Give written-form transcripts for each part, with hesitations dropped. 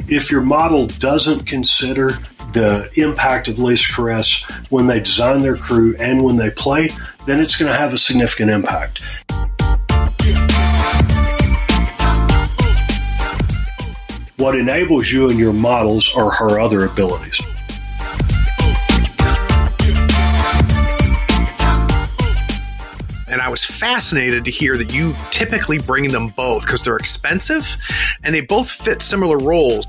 If your model doesn't consider the impact of laser caress when they design their crew and when they play, then it's going to have a significant impact. What enables you and your models are her other abilities. And I was fascinated to hear that you typically bring them both because they're expensive and they both fit similar roles.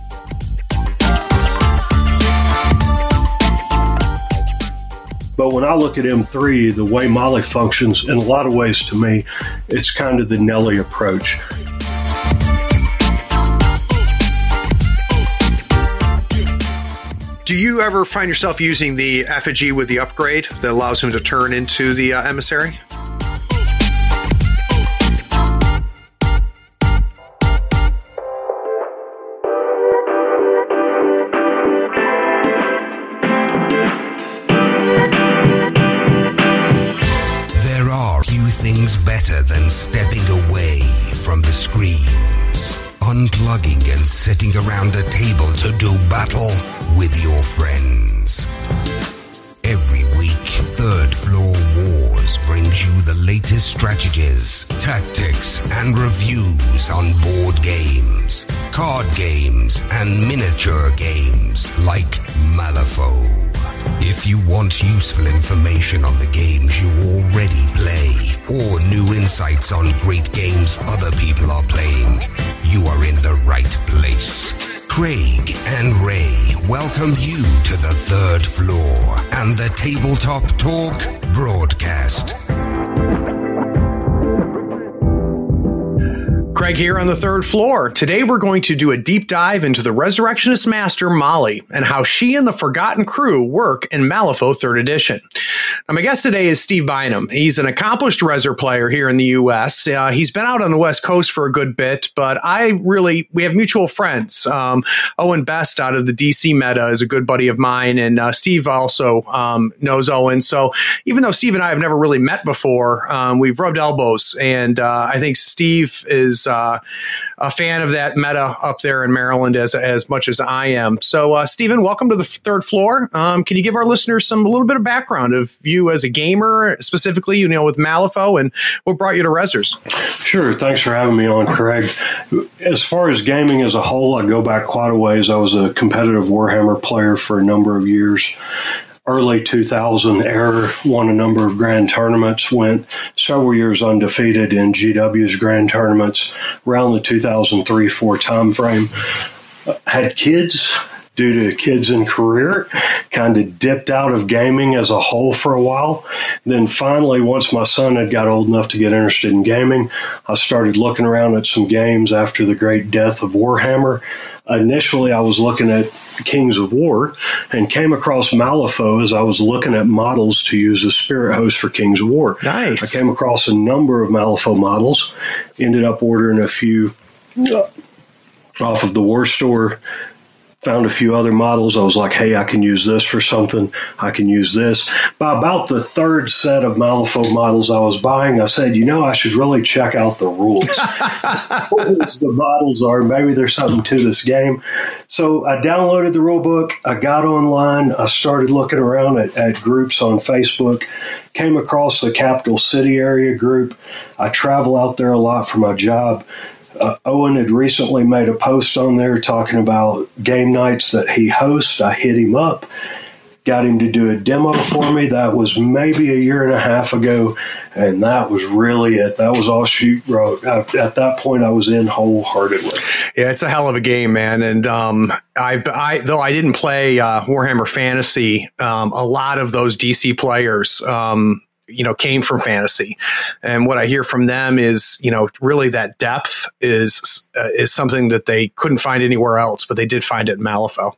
But when I look at M3, the way Molly functions, in a lot of ways to me, it's kind of the Nelly approach. Do you ever find yourself using the effigy with the upgrade that allows him to turn into the emissary? There are few things better than stepping away from the screens, unplugging and sitting around a table to do battle with your friends. Every week, Third Floor Wars brings you the latest strategies, tactics, and reviews on board games, card games, and miniature games like Malifaux. If you want useful information on the games you already play, or new insights on great games other people are playing, you are in the right place. Craig and Ray welcome you to the Third Floor and the Tabletop Talk broadcast. Craig here on the Third Floor. Today we're going to do a deep dive into the Resurrectionist Master, Molly, and how she and the Forgotten Crew work in Malifaux 3rd Edition. Now, my guest today is Steve Bynum. He's an accomplished Resur player here in the U.S. He's been out on the West Coast for a good bit, but we have mutual friends. Owen Best out of the DC meta is a good buddy of mine, and Steve also knows Owen. So even though Steve and I have never really met before, we've rubbed elbows, and I think Steve is a fan of that meta up there in Maryland as much as I am. So, Stephen, welcome to the Third Floor. Can you give our listeners a little bit of background of you as a gamer, specifically, with Malifaux, and what brought you to Resurs? Sure. Thanks for having me on, Craig. As far as gaming as a whole, I go back quite a ways. I was a competitive Warhammer player for a number of years. Early 2000 era, won a number of grand tournaments, went several years undefeated in GW's grand tournaments around the 2003-04 timeframe. Had kids due to kids in career, kind of dipped out of gaming as a whole for a while. Then finally, once my son had got old enough to get interested in gaming, I started looking around at some games after the great death of Warhammer. Initially, I was looking at Kings of War and came across Malifaux as I was looking at models to use as spirit host for Kings of War. Nice. I came across a number of Malifaux models, ended up ordering a few off of the War Store, found a few other models. I was like, hey, I can use this for something. I can use this. By about the third set of Malifaux models I was buying, I said, I should really check out the rules. What the models are. Maybe there's something to this game. So I downloaded the rule book. I got online. I started looking around at groups on Facebook. Came across the Capital City area group. I travel out there a lot for my job. Owen had recently made a post on there talking about game nights that he hosts. I hit him up, got him to do a demo for me. That was maybe a year and a half ago, and that was really it. That was all she wrote. At that point, I was in wholeheartedly. Yeah, it's a hell of a game, man. And though I didn't play Warhammer Fantasy, a lot of those DC players came from fantasy. And what I hear from them is, really that depth is something that they couldn't find anywhere else, but they did find it in Malifaux.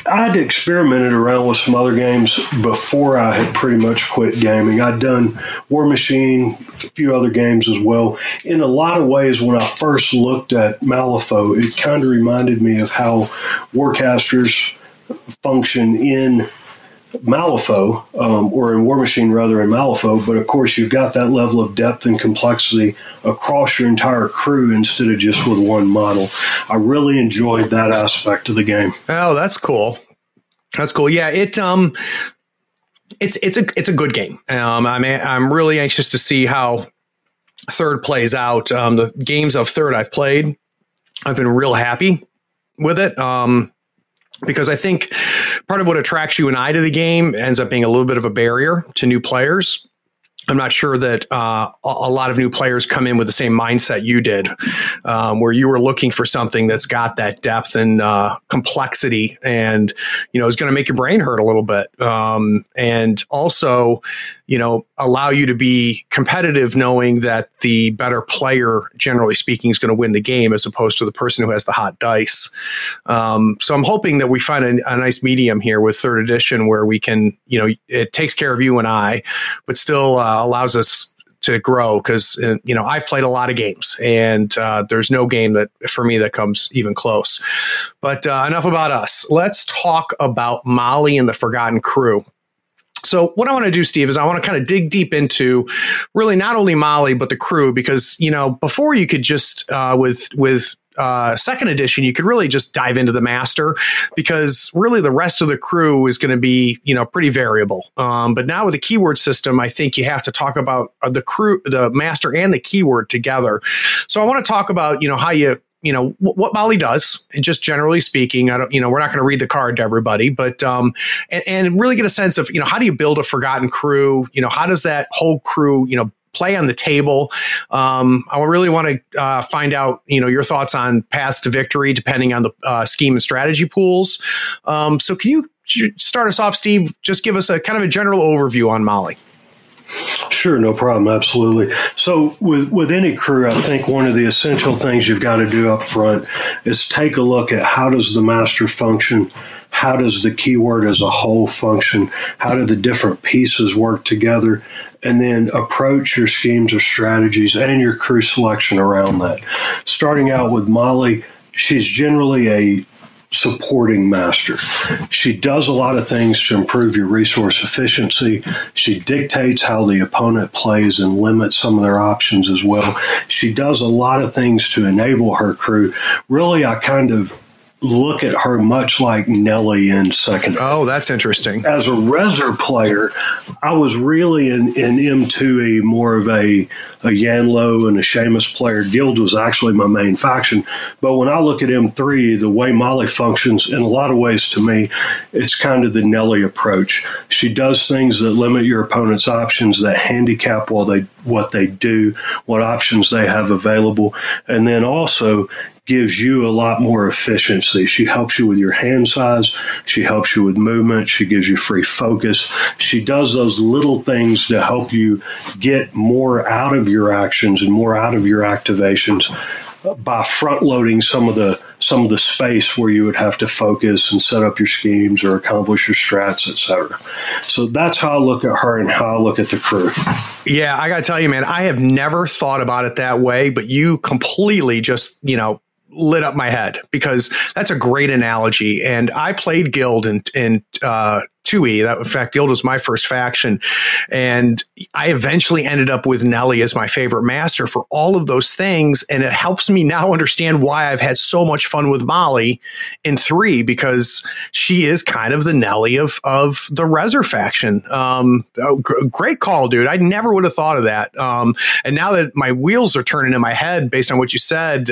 I'd experimented around with some other games before I had pretty much quit gaming. I'd done War Machine, a few other games as well. In a lot of ways, when I first looked at Malifaux, it kind of reminded me of how Warcasters function in Malifaux, or in War Machine rather in Malifaux, but of course you've got that level of depth and complexity across your entire crew instead of just with one model. I really enjoyed that aspect of the game. Oh, that's cool. That's cool. Yeah, it's a good game. I'm really anxious to see how Third plays out. The games of Third I've played, I've been real happy with it. Because I think part of what attracts you and I to the game ends up being a little bit of a barrier to new players. I'm not sure that a lot of new players come in with the same mindset you did, where you were looking for something that's got that depth and complexity, and is going to make your brain hurt a little bit, and also allow you to be competitive, knowing that the better player, generally speaking, is going to win the game as opposed to the person who has the hot dice. So I'm hoping that we find a nice medium here with Third Edition, where we can, it takes care of you and I, but still allows us to grow, because I've played a lot of games, and there's no game that for me that comes even close. But enough about us. Let's talk about Molly and the Forgotten Crew. So what I want to do, Steve, is I want to kind of dig deep into really not only Molly, but the crew, because, before you could just with second edition, you could really just dive into the master, because really the rest of the crew is going to be, pretty variable. But now with the keyword system, I think you have to talk about the crew, the master and the keyword together. So I want to talk about, how you, what Molly does, and just generally speaking. I don't, we're not going to read the card to everybody, but and really get a sense of, how do you build a forgotten crew? How does that whole crew, play on the table? I really want to find out, your thoughts on paths to victory, depending on the scheme and strategy pools. So can you start us off, Steve? Just give us a kind of a general overview on Molly. Sure, no problem. Absolutely. So with any crew, I think one of the essential things you've got to do up front is take a look at how does the master function? How does the keyword as a whole function? How do the different pieces work together? And then approach your schemes or strategies and your crew selection around that. Starting out with Molly, she's generally a supporting master. She does a lot of things to improve your resource efficiency. She dictates how the opponent plays and limits some of their options as well. She does a lot of things to enable her crew. Really, I kind of look at her much like Nellie in second. Oh, that's interesting. As a Resur player, I was really in M2E more of a Yanlo and a Seamus player. Guild was actually my main faction. But when I look at M3, the way Molly functions, in a lot of ways to me, it's kind of the Nellie approach. She does things that limit your opponent's options, that handicap what they do, what options they have available, and then also gives you a lot more efficiency. She helps you with your hand size. She helps you with movement. She gives you free focus. She does those little things to help you get more out of your actions and more out of your activations by front loading some of the space where you would have to focus and set up your schemes or accomplish your strats, etc. So that's how I look at her and how I look at the crew. Yeah, I got to tell you, man, I have never thought about it that way, but you completely just, lit up my head, because that's a great analogy. And I played Guild in 2E. That, in fact, Guild was my first faction. And I eventually ended up with Nellie as my favorite master for all of those things. And it helps me now understand why I've had so much fun with Molly in 3, because she is kind of the Nellie of the Resur faction. Great call, dude. I never would have thought of that. And now that my wheels are turning in my head based on what you said,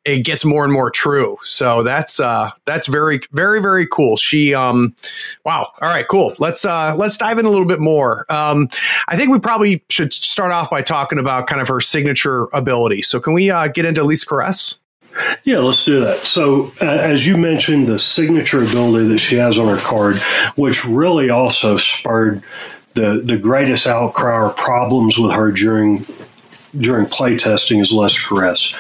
it gets more and more true. So that's very, very, very cool. She, wow. All right, cool. Let's dive in a little bit more. I think we probably should start off by talking about kind of her signature ability. So can we get into Lisa Caress? Yeah, let's do that. So as you mentioned, the signature ability that she has on her card, which really also spurred the greatest outcry or problems with her during playtesting, is Less Caress.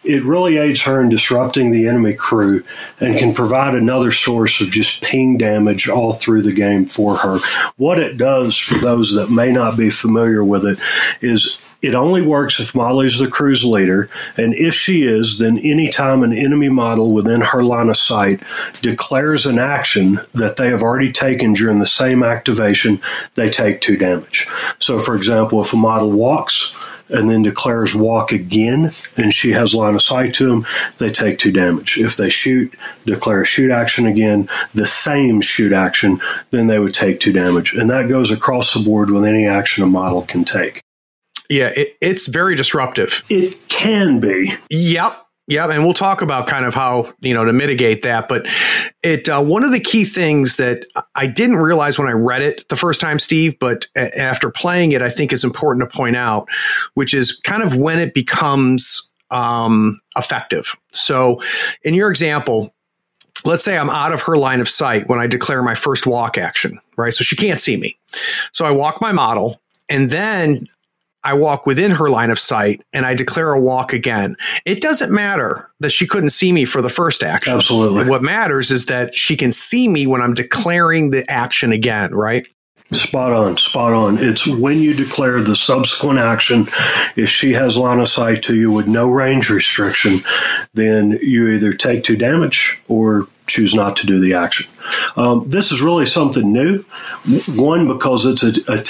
It really aids her in disrupting the enemy crew and can provide another source of just ping damage all through the game for her. What it does, for those that may not be familiar with it, is It only works if Molly is the crew's leader, and if she is, then anytime an enemy model within her line of sight declares an action that they have already taken during the same activation, they take 2 damage. So, for example, if a model walks and then declares walk again, and she has line of sight to them, they take 2 damage. If they shoot, declare a shoot action again, the same shoot action, then they would take 2 damage. And that goes across the board with any action a model can take. Yeah, it's very disruptive. It can be. Yep. And we'll talk about kind of how, to mitigate that. But one of the key things that I didn't realize when I read it the first time, Steve, but after playing it, I think it's important to point out, which is kind of when it becomes effective. So in your example, let's say I'm out of her line of sight when I declare my first walk action, right? So she can't see me. So I walk my model, and then I walk within her line of sight and I declare a walk again. It doesn't matter that she couldn't see me for the first action. Absolutely. What matters is that she can see me when I'm declaring the action again, right? Spot on. It's when you declare the subsequent action, if she has line of sight to you with no range restriction, then you either take 2 damage or choose not to do the action. This is really something new. One, because it's a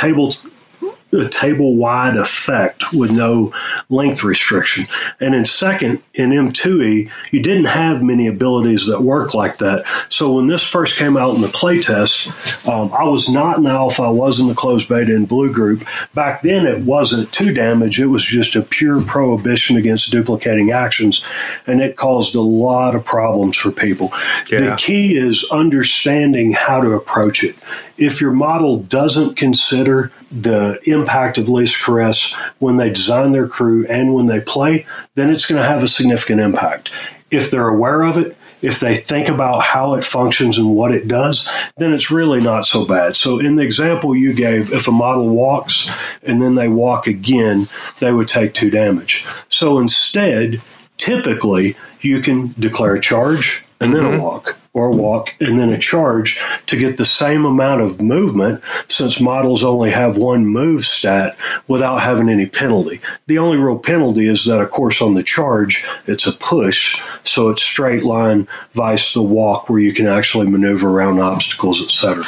table-wide effect with no length restriction. And in second, in M2E, you didn't have many abilities that work like that. So when this first came out in the playtest, I was not in the alpha, I was in the closed beta in blue group. Back then, it wasn't 2 damage. It was just a pure prohibition against duplicating actions, and it caused a lot of problems for people. Yeah. The key is understanding how to approach it. If your model doesn't consider the impact of least caress when they design their crew and when they play, then it's going to have a significant impact. If they're aware of it, if they think about how it functions and what it does, then it's really not so bad. So in the example you gave, if a model walks and then they walk again, they would take 2 damage. So instead, typically, you can declare a charge and then a walk, or a walk and then a charge to get the same amount of movement, since models only have 1 move stat, without having any penalty. The only real penalty is that, of course, on the charge, it's a push, so it's straight line, vice the walk, where you can actually maneuver around obstacles, etc.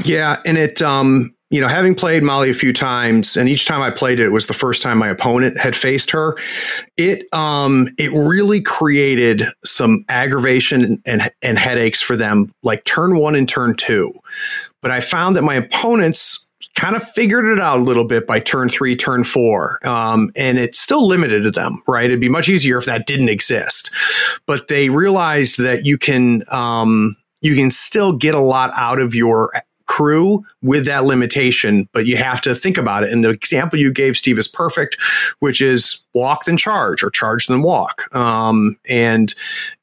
Yeah, and it having played Molly a few times, and each time I played it, it was the first time my opponent had faced her. It really created some aggravation and headaches for them, like turn 1 and turn 2. But I found that my opponents kind of figured it out a little bit by turn 3, turn 4. And it's still limited to them, right? It'd be much easier if that didn't exist. But they realized that you can still get a lot out of your crew with that limitation, but you have to think about it. And the example you gave, Steve, is perfect, which is walk then charge, or charge then walk. And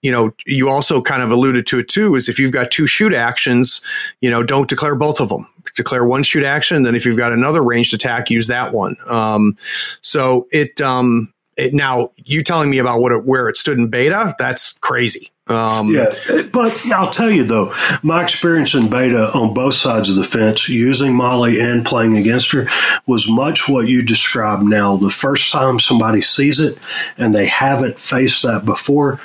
you also kind of alluded to it too, is if you've got 2 shoot actions, don't declare both of them. Declare 1 shoot action, then if you've got another ranged attack, use that one. So now you telling me about where it stood in beta, that's crazy. But I'll tell you, though, my experience in beta on both sides of the fence, using Molly and playing against her, was much what you described now. The first time somebody sees it and they haven't faced that before,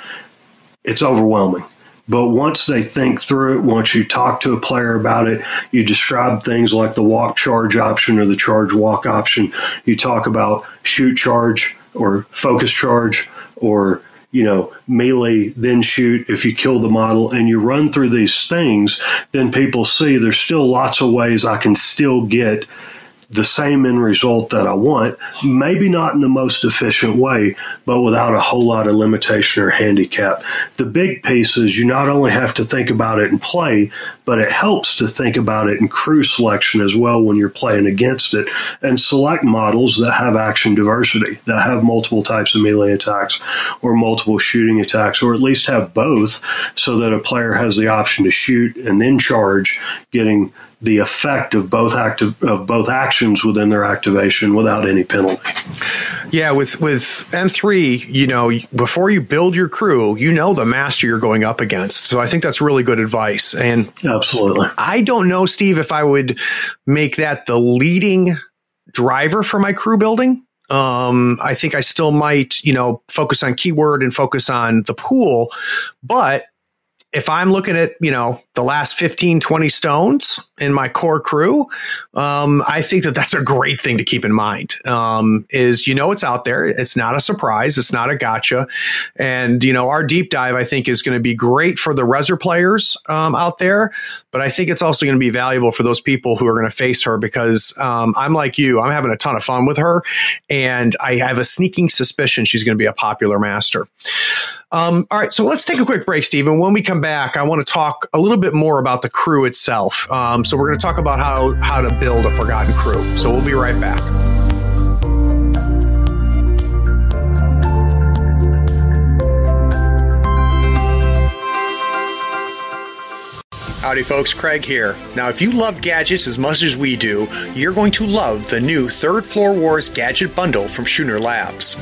it's overwhelming. But once they think through it, once you talk to a player about it, you describe things like the walk charge option or the charge walk option. You talk about shoot charge or focus charge, or melee, then shoot if you kill the model, and you run through these things, then people see there's still lots of ways I can still get the same end result that I want, maybe not in the most efficient way, but without a whole lot of limitation or handicap. The big piece is you not only have to think about it in play, but it helps to think about it in crew selection as well when you're playing against it, and select models that have action diversity, that have multiple types of melee attacks or multiple shooting attacks, or at least have both, so that a player has the option to shoot and then charge, getting the effect of both actions within their activation without any penalty. Yeah, with M3, before you build your crew, the master you're going up against. So I think that's really good advice. And absolutely, I don't know, Steve, if I would make that the leading driver for my crew building. I think I still might, focus on keyword and focus on the pool. But if I'm looking at, the last 15, 20 stones in my core crew, I think that that's a great thing to keep in mind, is, it's out there. It's not a surprise. It's not a gotcha. And, our deep dive, I think, is going to be great for the Reser players out there. But I think it's also going to be valuable for those people who are going to face her, because I'm like you. I'm having a ton of fun with her. And I have a sneaking suspicion she's going to be a popular master. All right, so let's take a quick break, Steve. And when we come back, I want to talk a little bit more about the crew itself. So we're going to talk about how to build a Forgotten crew. So we'll be right back. Howdy folks, Craig here. Now, if you love gadgets as much as we do, you're going to love the new Third Floor Wars Gadget Bundle from Schooner Labs.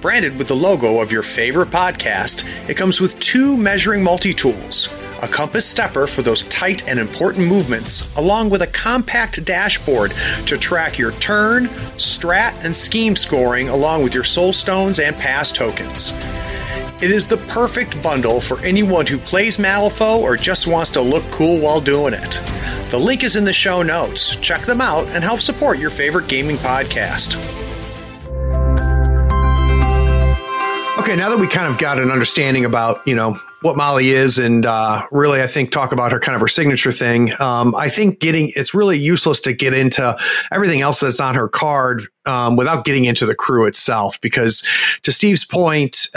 Branded with the logo of your favorite podcast, it comes with 2 measuring multi-tools, a compass stepper for those tight and important movements, along with a compact dashboard to track your turn, strat, and scheme scoring, along with your soul stones and pass tokens. It is the perfect bundle for anyone who plays Malifaux or just wants to look cool while doing it. The link is in the show notes. Check them out and help support your favorite gaming podcast. Okay, now that we kind of got an understanding about, what Molly is, and really, I think, talk about her signature thing, I think it's really useless to get into everything else that's on her card without getting into the crew itself, because to Steve's point,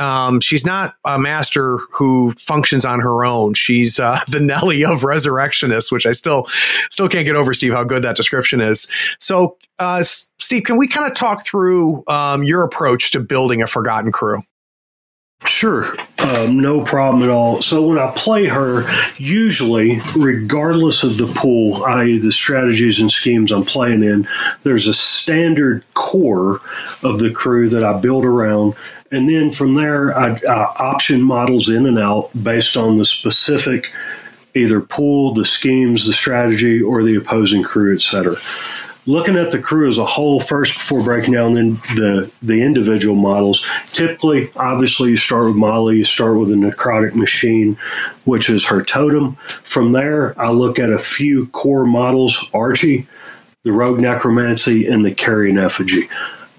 she's not a master who functions on her own. She's the Nelly of Resurrectionists, which I still can't get over, Steve, how good that description is. So, Steve, can we kind of talk through your approach to building a Forgotten crew? Sure, no problem at all. So when I play her, usually, regardless of the pool, i.e. the strategies and schemes I'm playing in, there's a standard core of the crew that I build around. And then from there, I option models in and out based on the specific either pool, the schemes, the strategy, or the opposing crew, etc. Looking at the crew as a whole first before breaking down the individual models, typically, obviously, you start with Molly, you start with a necrotic machine, which is her totem. From there, I look at a few core models, Archie, the Rogue Necromancy, and the Carrion Effigy.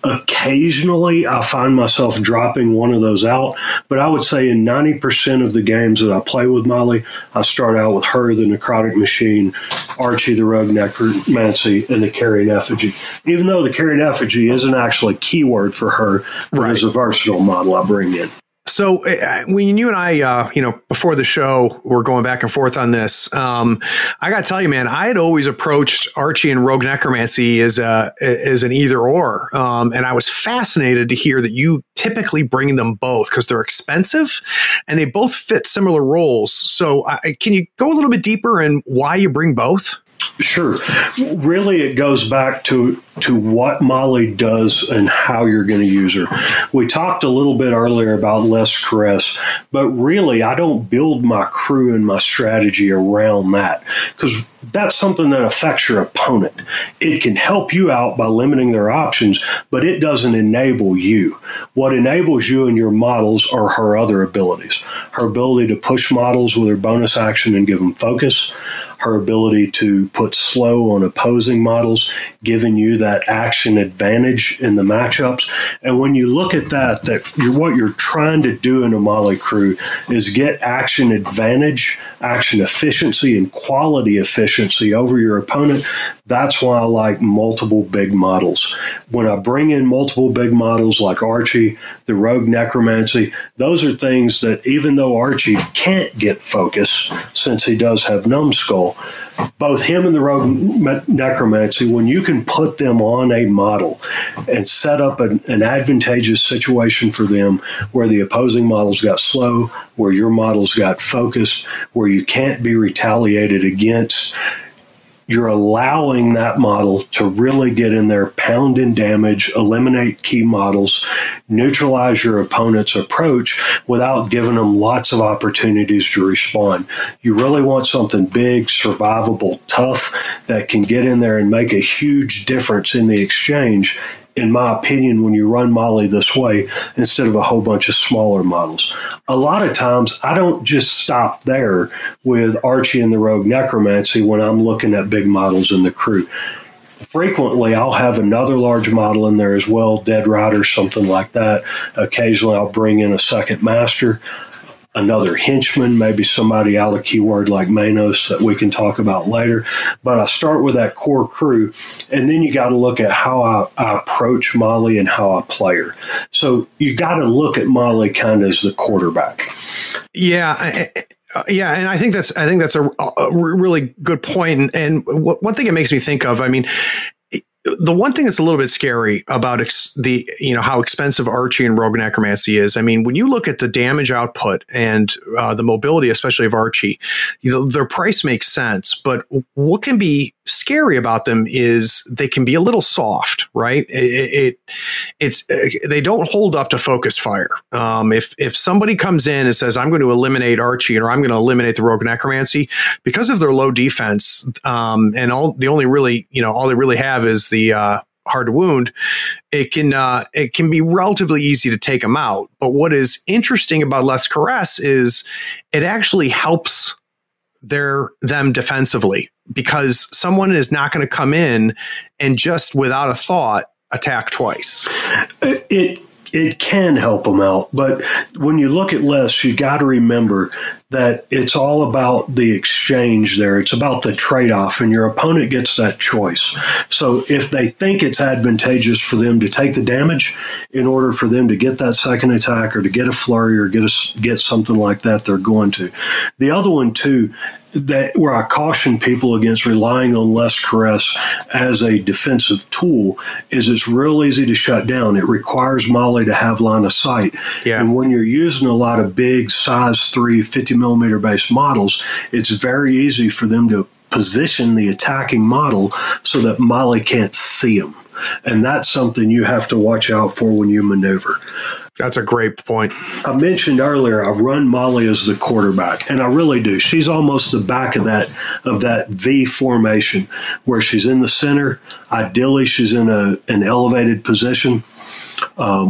Occasionally, I find myself dropping one of those out, but I would say in 90% of the games that I play with Molly, I start out with her, the Necrotic Machine, Archie, the Rogue Necromancy, and the Carrion Effigy. Even though the Carrion Effigy isn't actually a keyword for her, but it's a versatile model I bring in. So when you and I, before the show, we're going back and forth on this. I got to tell you, man, I had always approached Archie and Rogue Necromancy as an either or. And I was fascinated to hear that you typically bring them both because they're expensive and they both fit similar roles. So can you go a little bit deeper in why you bring both? Sure. Really, it goes back to what Molly does and how you're going to use her. We talked a little bit earlier about less caress, but really, I don't build my crew and my strategy around that because that's something that affects your opponent. It can help you out by limiting their options, but it doesn't enable you. What enables you and your models are her other abilities. Her ability to push models with her bonus action and give them focus. Her ability to put slow on opposing models, giving you that action advantage in the matchups. And when you look at that what you're trying to do in a Molly crew is get action advantage, action efficiency, and quality efficiency over your opponent. That's why I like multiple big models. When I bring in multiple big models like Archie, the Rogue Necromancy, those are things that even though Archie can't get focus, since he does have Numbskull, both him and the Rogue Necromancy, when you can put them on a model and set up an advantageous situation for them where the opposing models got slow, where your models got focused, where you can't be retaliated against, you're allowing that model to really get in there, pound in damage, eliminate key models, neutralize your opponent's approach without giving them lots of opportunities to respond. You really want something big, survivable, tough, that can get in there and make a huge difference in the exchange in my opinion, when you run Molly this way, instead of a whole bunch of smaller models. A lot of times, I don't just stop there with Archie and the Rogue Necromancy when I'm looking at big models in the crew. Frequently, I'll have another large model in there as well, Dead Rider, something like that. Occasionally, I'll bring in a second master, another henchman, maybe somebody out of keyword like Manos that we can talk about later. But I start with that core crew, and then you got to look at how I approach Molly and how I play her. So you got to look at Molly kind of as the quarterback. Yeah. And I think that's a really good point. And one thing it makes me think of, I mean, the one thing that's a little bit scary about how expensive Archie and Rogue Necromancy is. I mean, when you look at the damage output and the mobility, especially of Archie, their price makes sense. But what can be scary about them is they can be a little soft, right? They don't hold up to focus fire. If somebody comes in and says, I'm going to eliminate Archie or I'm going to eliminate the Rogue Necromancy, because of their low defense, and all they really have is the hard to wound, it can be relatively easy to take them out. But what is interesting about Let's Caress is it actually helps them defensively, because someone is not going to come in and just without a thought attack twice. It can help them out, but when you look at lists, you got to remember that it's all about the exchange there. It's about the trade-off, and your opponent gets that choice. So if they think it's advantageous for them to take the damage in order for them to get that second attack or to get a flurry or get something like that, they're going to. The other one, too, that where I caution people against relying on Less Caress as a defensive tool is it's real easy to shut down. It requires Molly to have line of sight. Yeah. And when you're using a lot of big size 3, 50 millimeter based models, it's very easy for them to position the attacking model so that Molly can't see them. And that's something you have to watch out for when you maneuver. That's a great point. I mentioned earlier, I run Molly as the quarterback, and I really do. She's almost the back of that V formation where she's in the center. Ideally, she's in an elevated position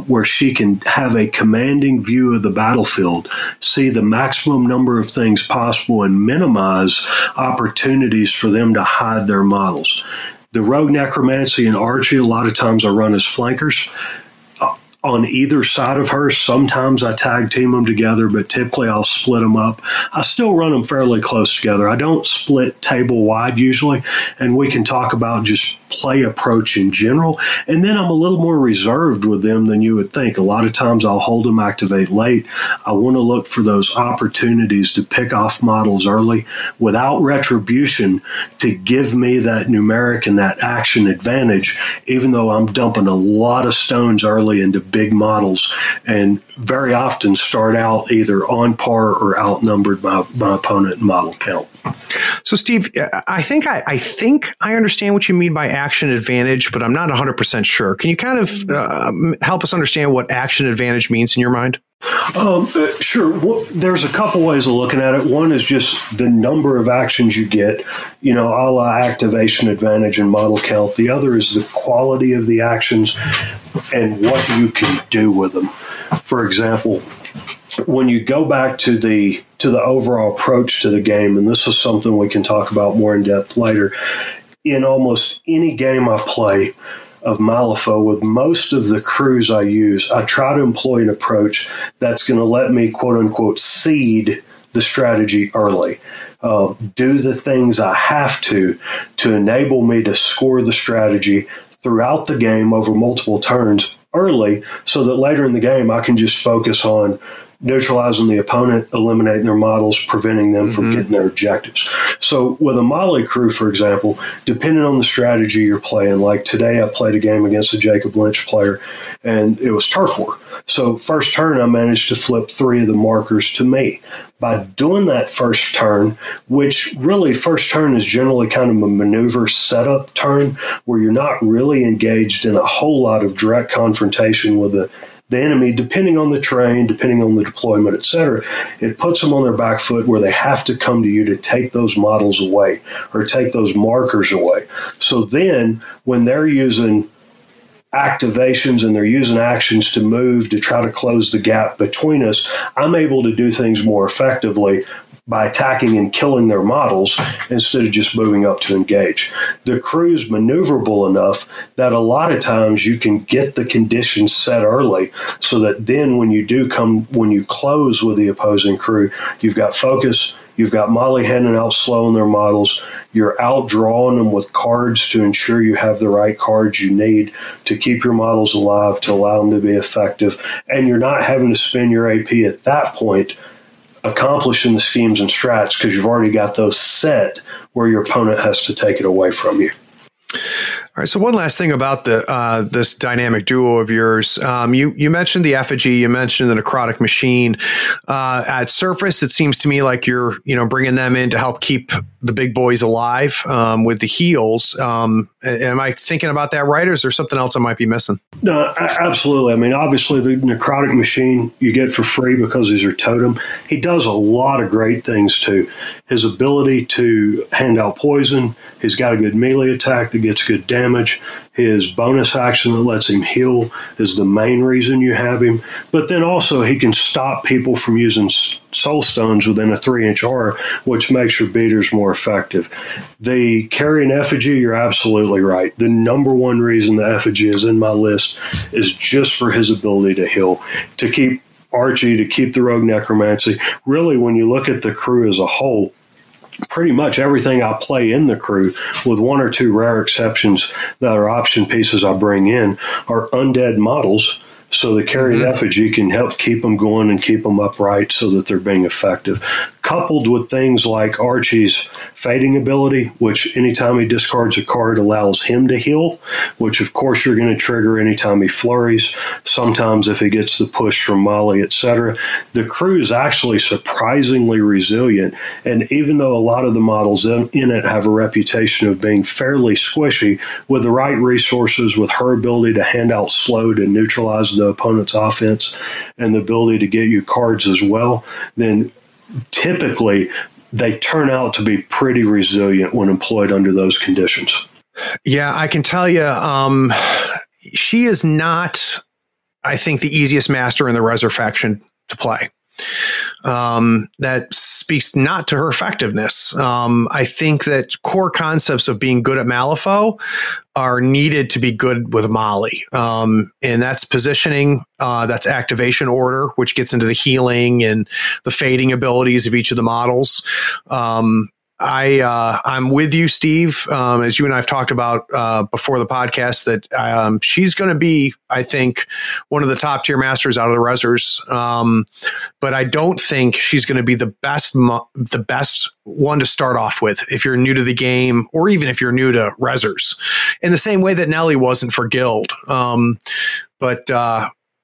where she can have a commanding view of the battlefield, see the maximum number of things possible, and minimize opportunities for them to hide their models. The Rogue Necromancy and Archie, a lot of times I run as flankers on either side of her. Sometimes I tag team them together, but typically I'll split them up. I still run them fairly close together. I don't split table wide usually, and we can talk about just play approach in general. And then I'm a little more reserved with them than you would think. A lot of times I'll hold them activate late. I want to look for those opportunities to pick off models early without retribution to give me that numeric and that action advantage, even though I'm dumping a lot of stones early into big models and very often start out either on par or outnumbered by my opponent in model count. So, Steve, I think I understand what you mean by action advantage, but I'm not 100% sure. Can you kind of help us understand what action advantage means in your mind? Sure. Well, there's a couple ways of looking at it. One is just the number of actions you get, a la activation advantage and model count. The other is the quality of the actions and what you can do with them. For example, when you go back to the overall approach to the game, and this is something we can talk about more in depth later, in almost any game I play of Malifaux, with most of the crews I use, I try to employ an approach that's going to let me, quote unquote, seed the strategy early. Do the things I have to enable me to score the strategy throughout the game over multiple turns early, so that later in the game I can just focus on neutralizing the opponent, eliminating their models, preventing them from getting their objectives. So with a Molly crew, for example, depending on the strategy you're playing, like today I played a game against a Jacob Lynch player, and it was turf war. So first turn, I managed to flip 3 of the markers to me. By doing that first turn, which really first turn is generally kind of a maneuver setup turn where you're not really engaged in a whole lot of direct confrontation with the enemy, depending on the terrain, depending on the deployment, et cetera, it puts them on their back foot where they have to come to you to take those models away or take those markers away. So then when they're using activations and they're using actions to move to try to close the gap between us, I'm able to do things more effectively by attacking and killing their models instead of just moving up to engage. The crew's maneuverable enough that a lot of times you can get the conditions set early so that then when you close with the opposing crew, you've got focus, you've got Molly handing out slow in their models, you're outdrawing them with cards to ensure you have the right cards you need to keep your models alive, to allow them to be effective, and you're not having to spend your AP at that point accomplishing the schemes and strats because you've already got those set where your opponent has to take it away from you. All right. So one last thing about the this dynamic duo of yours. You mentioned the effigy. You mentioned the necrotic machine. At surface, it seems to me like you're bringing them in to help keep the big boys alive with the heals. Am I thinking about that right, or is there something else I might be missing? No, absolutely. I mean, obviously, the necrotic machine you get for free because he's your totem. He does a lot of great things too. His ability to hand out poison. He's got a good melee attack that gets good damage. His bonus action that lets him heal is the main reason you have him. But then also he can stop people from using soul stones within a 3-inch aura, which makes your beaters more effective. The carrying effigy, you're absolutely right. The number one reason the effigy is in my list is just for his ability to heal, to keep Archie, to keep the rogue necromancy. Really, when you look at the crew as a whole, pretty much everything I play in the crew, with one or two rare exceptions that are option pieces I bring in, are undead models. So the carried effigy can help keep them going and keep them upright so that they're being effective. Coupled with things like Archie's fading ability, which anytime he discards a card allows him to heal, which of course you're going to trigger anytime he flurries, sometimes if he gets the push from Molly, etc. The crew is actually surprisingly resilient, and even though a lot of the models in it have a reputation of being fairly squishy, with the right resources, with her ability to hand out slow to neutralize the opponent's offense and the ability to get you cards as well, then typically they turn out to be pretty resilient when employed under those conditions. Yeah, I can tell you, she is not, I think, the easiest master in the Resurrection to play. That speaks not to her effectiveness. I think that core concepts of being good at Malifaux are needed to be good with Molly. And that's positioning, that's activation order, which gets into the healing and the fading abilities of each of the models. I'm with you, Steve, as you and I have talked about before the podcast, that she's going to be, I think, one of the top tier masters out of the Resers. But I don't think she's going to be the best one to start off with if you're new to the game, or even if you're new to Resers, in the same way that Nelly wasn't for Guild.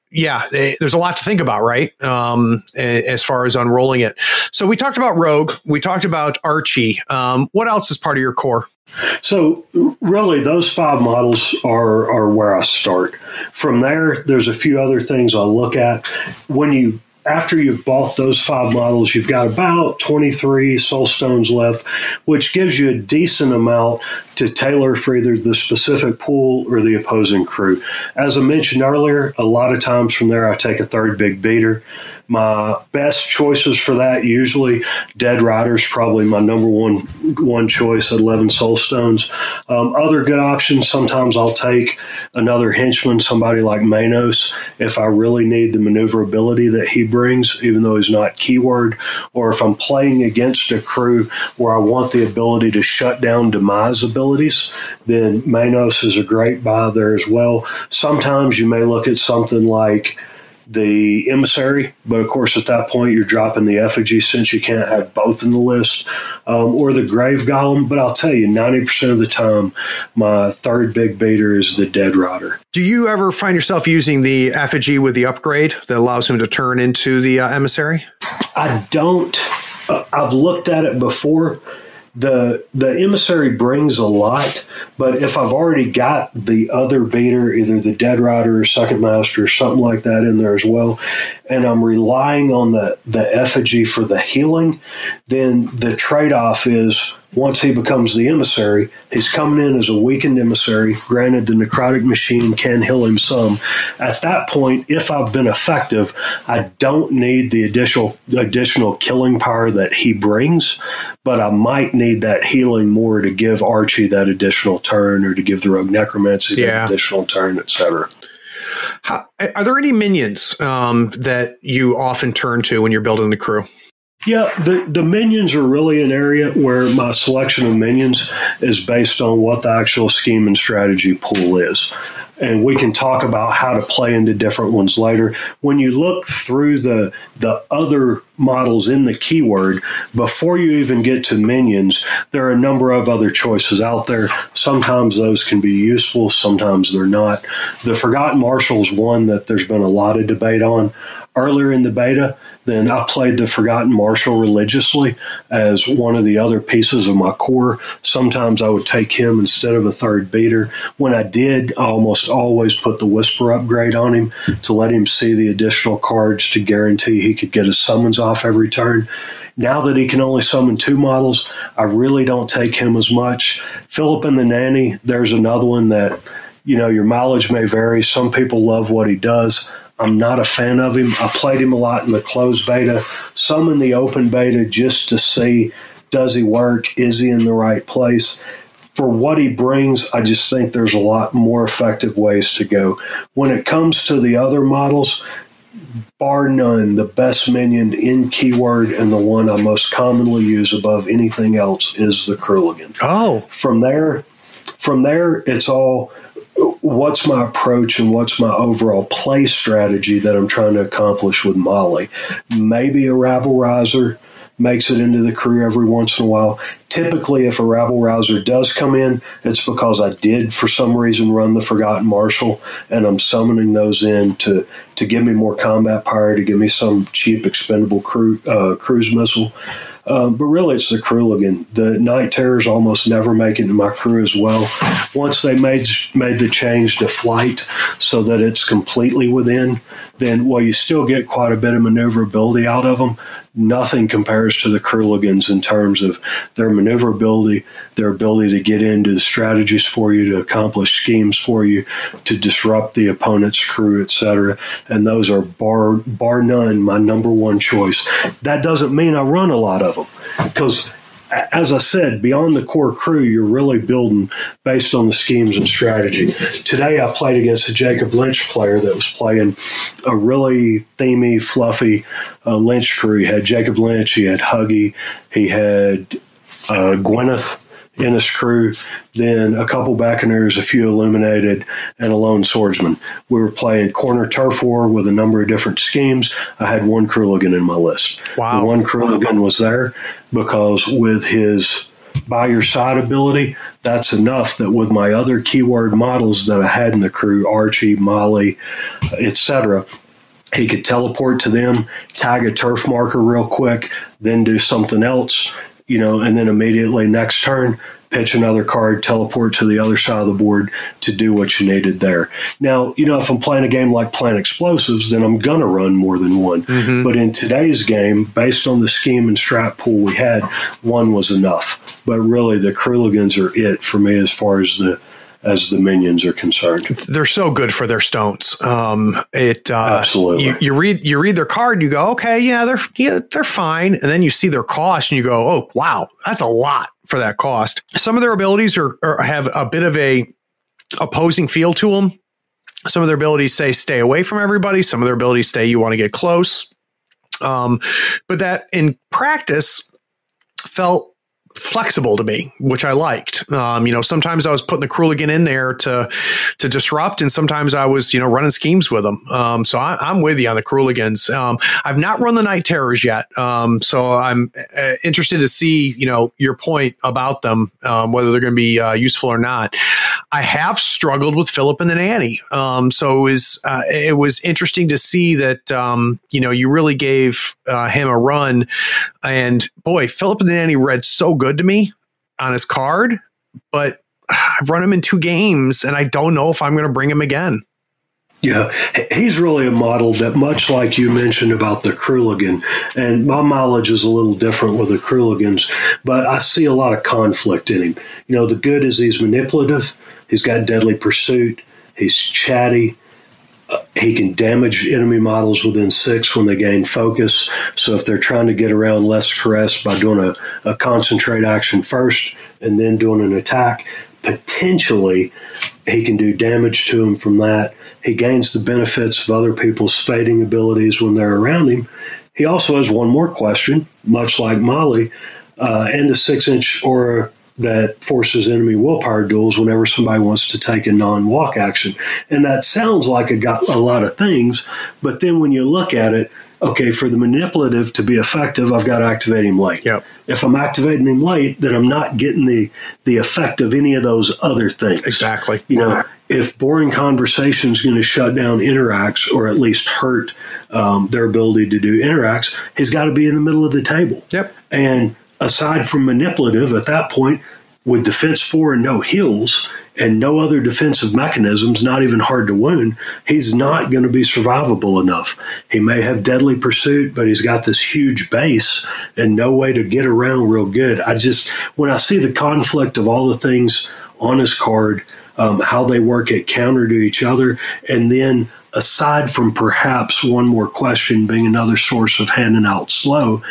Yeah, there's a lot to think about, right? As far as unrolling it. So we talked about Rogue. We talked about Archie. What else is part of your core? So really, those 5 models are where I start. From there, there's a few other things I'll look at. After you've bought those 5 models, you've got about 23 soul stones left, which gives you a decent amount to tailor for either the specific pool or the opposing crew. As I mentioned earlier, a lot of times from there I take a third big beater. My best choices for that, usually Dead Rider's probably my number one choice at 11 soul stones. Other good options, sometimes I'll take another henchman, somebody like Manos, if I really need the maneuverability that he brings, even though he's not keyword, or if I'm playing against a crew where I want the ability to shut down demise abilities, then Manos is a great buy there as well. Sometimes you may look at something like the Emissary, but of course at that point you're dropping the effigy since you can't have both in the list, or the Grave Golem. But I'll tell you, 90% of the time, my third big beater is the Dead Rider. Do you ever find yourself using the effigy with the upgrade that allows him to turn into the Emissary? I don't. I've looked at it before. The Emissary brings a lot, but if I've already got the other beater, either the Dead Rider or Second Master or something like that in there as well, and I'm relying on the effigy for the healing, then the trade-off is once he becomes the emissary, he's coming in as a weakened emissary. Granted, the necrotic machine can heal him some. At that point, if I've been effective, I don't need the additional killing power that he brings, but I might need that healing more to give Archie that additional turn, or to give the Rogue Necromancy that additional turn, etc. Are there any minions that you often turn to when you're building the crew? Yeah, the minions are really an area where my selection of minions is based on what the actual scheme and strategy pool is. And we can talk about how to play into different ones later. When you look through the other models in the keyword, before you even get to minions, there are a number of other choices out there. Sometimes those can be useful, sometimes they're not. The Forgotten Marshal is one that there's been a lot of debate on. Earlier in the beta, then I played the Forgotten Marshal religiously as one of the other pieces of my core. Sometimes I would take him instead of a third beater. When I did, I almost always put the Whisper upgrade on him to let him see the additional cards to guarantee he could get his summons off every turn. Now that he can only summon 2 models, I really don't take him as much. Philip and the Nanny, there's another one that, your mileage may vary. Some people love what he does. I'm not a fan of him. I played him a lot in the closed beta, some in the open beta, just to see, does he work? Is he in the right place? For what he brings, I just think there's a lot more effective ways to go. When it comes to the other models, bar none, the best minion in keyword and the one I most commonly use above anything else is the Krulligan. Oh. From there, it's all, what's my approach and what's my overall play strategy that I'm trying to accomplish with Molly. Maybe a rabble rouser makes it into the crew every once in a while. Typically, if a rabble rouser does come in, it's because I did, for some reason, run the Forgotten Marshal, and I'm summoning those in to give me more combat power, to give me some cheap expendable cruise missile. But really, it's the Krulligan. The Night Terrors almost never make it into my crew as well. Once they made the change to flight so that it's completely within, then, well, you still get quite a bit of maneuverability out of them. Nothing compares to the Krulligans in terms of their maneuverability, their ability to get into the strategies for you, to accomplish schemes for you, to disrupt the opponent's crew, etc. And those are bar none my number one choice. That doesn't mean I run a lot of them, because, as I said, beyond the core crew, you're really building based on the schemes and strategy. Today, I played against a Jacob Lynch player that was playing a really themey, fluffy Lynch crew. He had Jacob Lynch, he had Huggy, he had Gwyneth in his crew, then a couple Buccaneers, a few Illuminated, and a lone swordsman. We were playing corner turf war with a number of different schemes. I had one Krulligan in my list. Wow. The one Krulligan was there because with his by your side ability, that's enough that with my other keyword models that I had in the crew, Archie, Molly, etc., he could teleport to them, tag a turf marker real quick, then do something else, and then immediately next turn, pitch another card, teleport to the other side of the board to do what you needed there. Now, if I'm playing a game like Plant Explosives, then I'm going to run more than one. Mm-hmm. But in today's game, based on the scheme and strat pool we had, one was enough. But really, the Krulligans are it for me as far as the minions are concerned. They're so good for their stones. Absolutely. You read their card, you go, okay, they're fine, and then you see their cost, and you go, oh wow, that's a lot for that cost. Some of their abilities have a bit of a opposing feel to them. Some of their abilities say stay away from everybody. Some of their abilities say you want to get close. But that in practice felt flexible to me, which I liked. Sometimes I was putting the Krulligan in there to disrupt, and sometimes I was, running schemes with them. So I'm with you on the Krulligans. I've not run the Night Terrors yet. So I'm interested to see, your point about them, whether they're going to be useful or not. I have struggled with Philip and the Nanny. So it was interesting to see that, you really gave him a run. And boy, Philip and the Nanny read so good to me on his card, but I've run him in 2 games and I don't know if I'm going to bring him again. Yeah, he's really a model that, much like you mentioned about the Kruligan, and my mileage is a little different with the Kruligans, but I see a lot of conflict in him. The good is he's manipulative, he's got deadly pursuit, he's chatty, he can damage enemy models within 6 when they gain focus. So if they're trying to get around less caress by doing a concentrate action first and then doing an attack, potentially he can do damage to them from that. He gains the benefits of other people's fading abilities when they're around him. He also has one more question, much like Molly, and the 6-inch aura that forces enemy willpower duels whenever somebody wants to take a non-walk action. And that sounds like a lot of things, but then when you look at it, okay, for the manipulative to be effective, I've got to activate him late. Yep. If I'm activating him late, then I'm not getting the effect of any of those other things. Exactly. If boring conversation is going to shut down interacts or at least hurt their ability to do interacts, he's got to be in the middle of the table. Yep. And aside from manipulative, at that point, with defense 4 and no heals and no other defensive mechanisms, not even hard to wound, he's not going to be survivable enough. He may have deadly pursuit, but he's got this huge base and no way to get around real good. When I see the conflict of all the things on his card, how they work at counter to each other, and then aside from perhaps one more question being another source of handing out slow,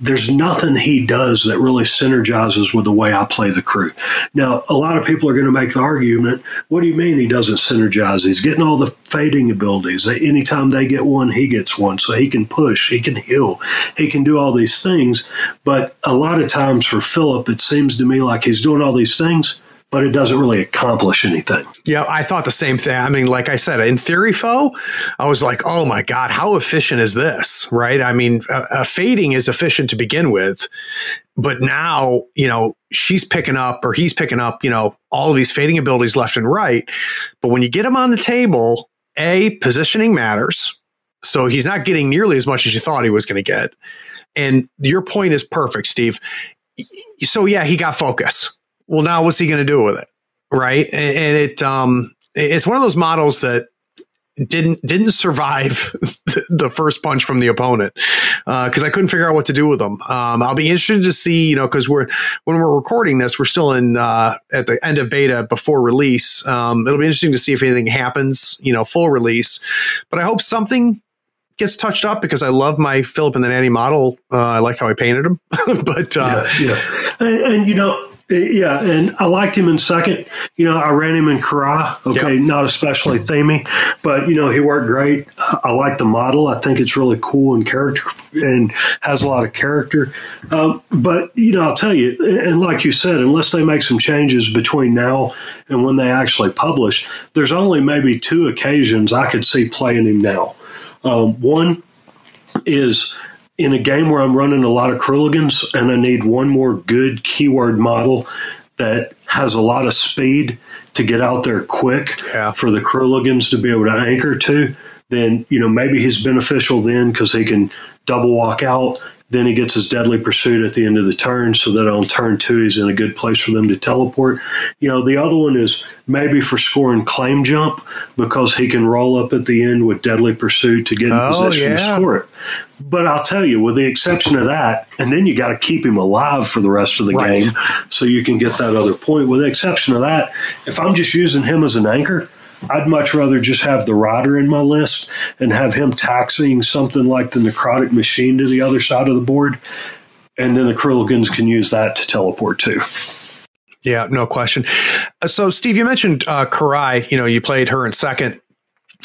there's nothing he does that really synergizes with the way I play the crew. Now, a lot of people are going to make the argument, what do you mean he doesn't synergize? He's getting all the fading abilities. Anytime they get one, he gets one. So he can push, he can heal, he can do all these things. But a lot of times for Philip, it seems to me like he's doing all these things, but it doesn't really accomplish anything. Yeah, I thought the same thing. I mean, like I said, in Theory Foe, I was like, oh my God, how efficient is this, right? I mean, fading is efficient to begin with, but now, she's picking up or he's picking up, all of these fading abilities left and right. But when you get him on the table, positioning matters. So he's not getting nearly as much as you thought he was going to get. And your point is perfect, Steve. So yeah, he got focus. Well, now what's he going to do with it, right? And it's one of those models that didn't survive the first punch from the opponent because I couldn't figure out what to do with them. I'll be interested to see, because when we're recording this, we're still at the end of beta before release. It'll be interesting to see if anything happens, full release. But I hope something gets touched up because I love my Philip and the Nanny model. I like how I painted him, but yeah, and I liked him in second. I ran him in Karai. Okay, yep. Not especially themey, but he worked great. I like the model. I think it's really cool and character and has a lot of character. But I'll tell you, and like you said, unless they make some changes between now and when they actually publish, there's only maybe 2 occasions I could see playing him now. One is in a game where I'm running a lot of Kruligans and I need one more good keyword model that has a lot of speed to get out there quick for the Kruligans to be able to anchor to, then, maybe he's beneficial then because he can double walk out. Then he gets his deadly pursuit at the end of the turn so that on turn 2, he's in a good place for them to teleport. The other one is maybe for scoring claim jump because he can roll up at the end with deadly pursuit to get in position to score it. But I'll tell you, with the exception of that, and then you got to keep him alive for the rest of the game so you can get that other point. With the exception of that, if I'm just using him as an anchor, I'd much rather just have the rider in my list and have him taxiing something like the necrotic machine to the other side of the board. And then the Kruligans can use that to teleport too. Yeah, no question. So, Steve, you mentioned Karai. You played her in second.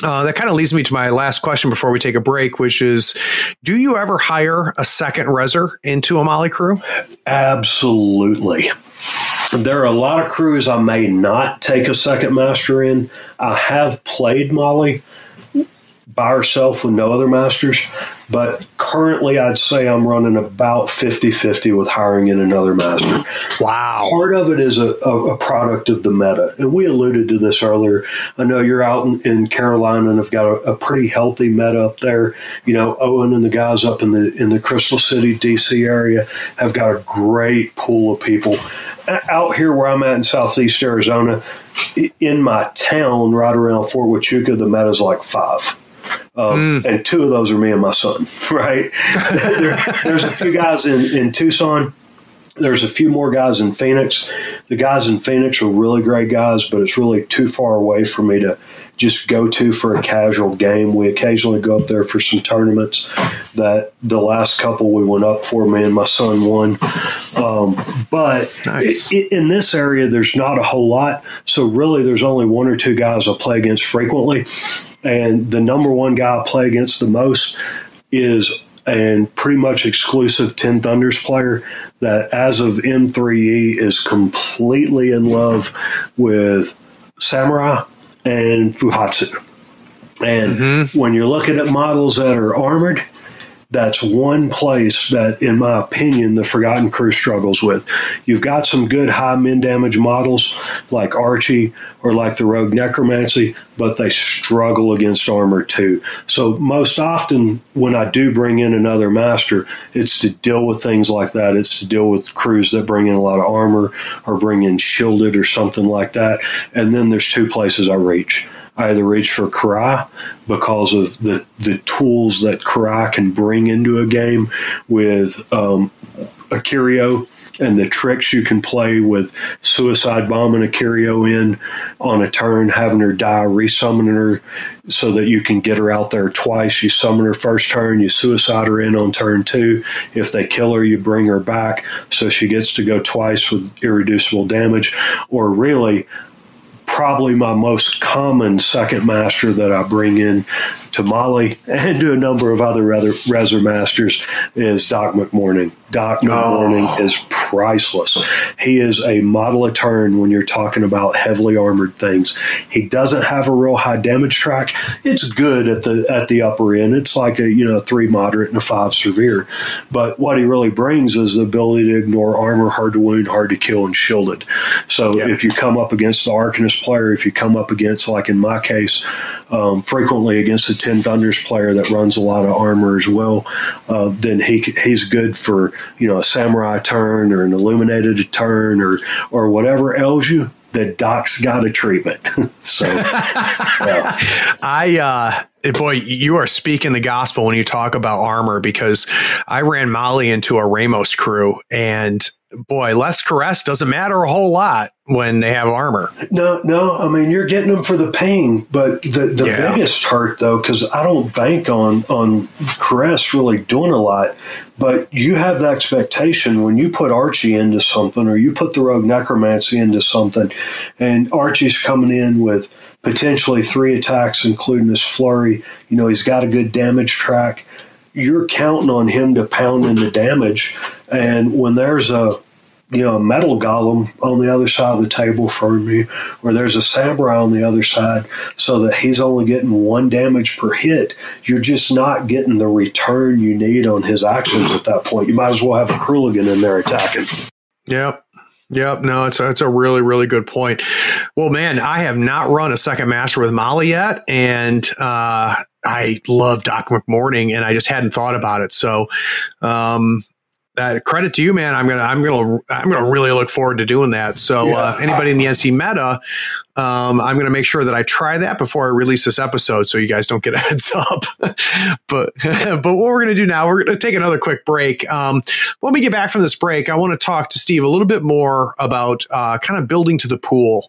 That kind of leads me to my last question before we take a break, which is, do you ever hire a second Reser into a Molly crew? Absolutely. There are a lot of crews I may not take a second master in. I have played Molly by herself with no other masters, but currently I'd say I'm running about 50-50 with hiring in another master. Wow. Part of it is a product of the meta, and we alluded to this earlier. I know you're out in Carolina and have got a pretty healthy meta up there. Owen and the guys up in the Crystal City, DC area have got a great pool of people. Out here where I'm at in Southeast Arizona, in my town, right around Fort Huachuca, the meta's like 5. And 2 of those are me and my son, right? There's a few guys in Tucson. There's a few more guys in Phoenix. The guys in Phoenix are really great guys, but it's really too far away for me to just go to for a casual game. We occasionally go up there for some tournaments. That the last couple we went up for, me and my son won. But nice. In this area, there's not a whole lot. So really, there's only 1 or 2 guys I play against frequently. And the number one guy I play against the most is a pretty much exclusive 10 Thunders player that, as of M3E, is completely in love with Samurai and Fuhatsu. And when you're looking at models that are armored, that's one place that, in my opinion, the Forgotten Crew struggles with. You've got some good high min damage models like Archie or like the Rogue Necromancy, but they struggle against armor too. So most often when I do bring in another master, it's to deal with things like that. It's to deal with crews that bring in a lot of armor or bring in shielded or something like that. And then there's 2 places I reach. I either reach for Karai because of the tools that Karai can bring into a game with Akirio, and the tricks you can play with suicide bombing Akirio in on a turn, having her die, resummoning her so that you can get her out there twice. You summon her first turn, you suicide her in on turn 2. If they kill her, you bring her back so she gets to go twice with irreducible damage. Or really, probably my most common second master that I bring in to Mali and to a number of other Reser masters is Doc McMorning. Doc McMorning is priceless. He is a model a turn when you're talking about heavily armored things. He doesn't have a real high damage track. It's good at the upper end. It's like a 3 moderate and a 5 severe. But what he really brings is the ability to ignore armor, hard to wound, hard to kill, and shielded. So if you come up against the Arcanist player, if you come up against, like in my case, frequently against the 10 Thunders player that runs a lot of armor as well, then he's good for a samurai turn or an illuminated turn or whatever ails you. That Doc's got a treatment. So, boy, you are speaking the gospel when you talk about armor, because I ran Mali into a Ramos crew, and boy, less caress doesn't matter a whole lot when they have armor. No. I mean, you're getting them for the pain, but the biggest hurt, though, because I don't bank on caress really doing a lot, but you have the expectation when you put Archie into something or you put the Rogue Necromancy into something, and Archie's coming in with potentially 3 attacks, including his flurry. He's got a good damage track. You're counting on him to pound in the damage. And when there's a metal golem on the other side of the table from you, or there's a samurai on the other side, so that he's only getting 1 damage per hit, you're just not getting the return you need on his actions at that point. You might as well have a Kruligan in there attacking. Yep. No, it's a really, really good point. Well, man, I have not run a second master with Mali yet, and I love Doc McMorning, and I just hadn't thought about it. So, credit to you, man. I'm gonna really look forward to doing that. So, anybody in the NC meta, I'm gonna make sure that I try that before I release this episode, so you guys don't get a heads up. but what we're gonna do now, we're gonna take another quick break. When we get back from this break, I want to talk to Steve a little bit more about kind of building to the pool,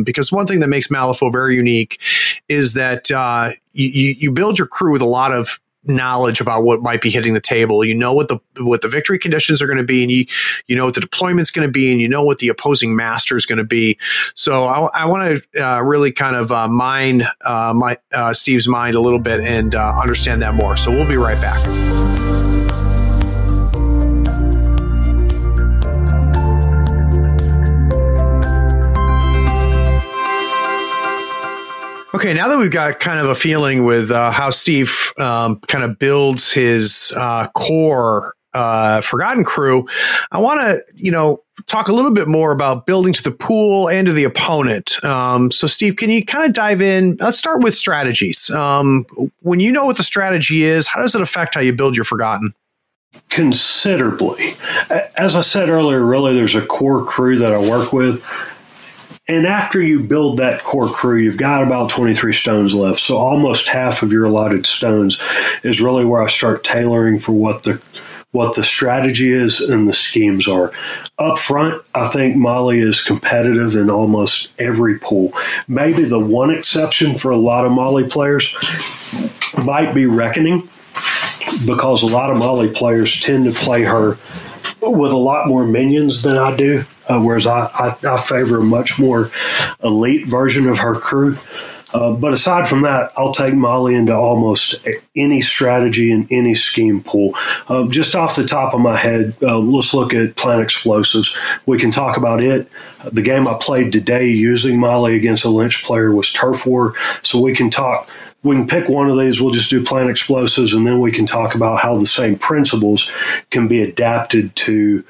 because one thing that makes Malifaux very unique is that you build your crew with a lot of knowledge about what might be hitting the table. You know what the victory conditions are going to be, and you know what the deployment's going to be, and you know what the opposing master is going to be. So I want to really kind of mine Steve's mind a little bit and understand that more. So we'll be right back. Okay, now that we've got kind of a feeling with how Steve kind of builds his core Forgotten Crew, I want to, talk a little bit more about building to the pool and to the opponent. So, Steve, can you kind of dive in? Let's start with strategies. When you know what the strategy is, how does it affect how you build your Forgotten? Considerably. As I said earlier, really, there's a core crew that I work with. And after you build that core crew, you've got about 23 stones left. So almost half of your allotted stones is really where I start tailoring for what the strategy is and the schemes are. Up front, I think Molly is competitive in almost every pool. Maybe the one exception for a lot of Molly players might be Reckoning, because a lot of Molly players tend to play her with a lot more minions than I do, whereas I favor a much more elite version of her crew. But aside from that, I'll take Molly into almost any strategy and any scheme pool. Just off the top of my head, let's look at Plant Explosives. We can talk about it. The game I played today using Molly against a Lynch player was Turf War, so we can pick one of these. We'll just do Plant Explosives, and then we can talk about how the same principles can be adapted to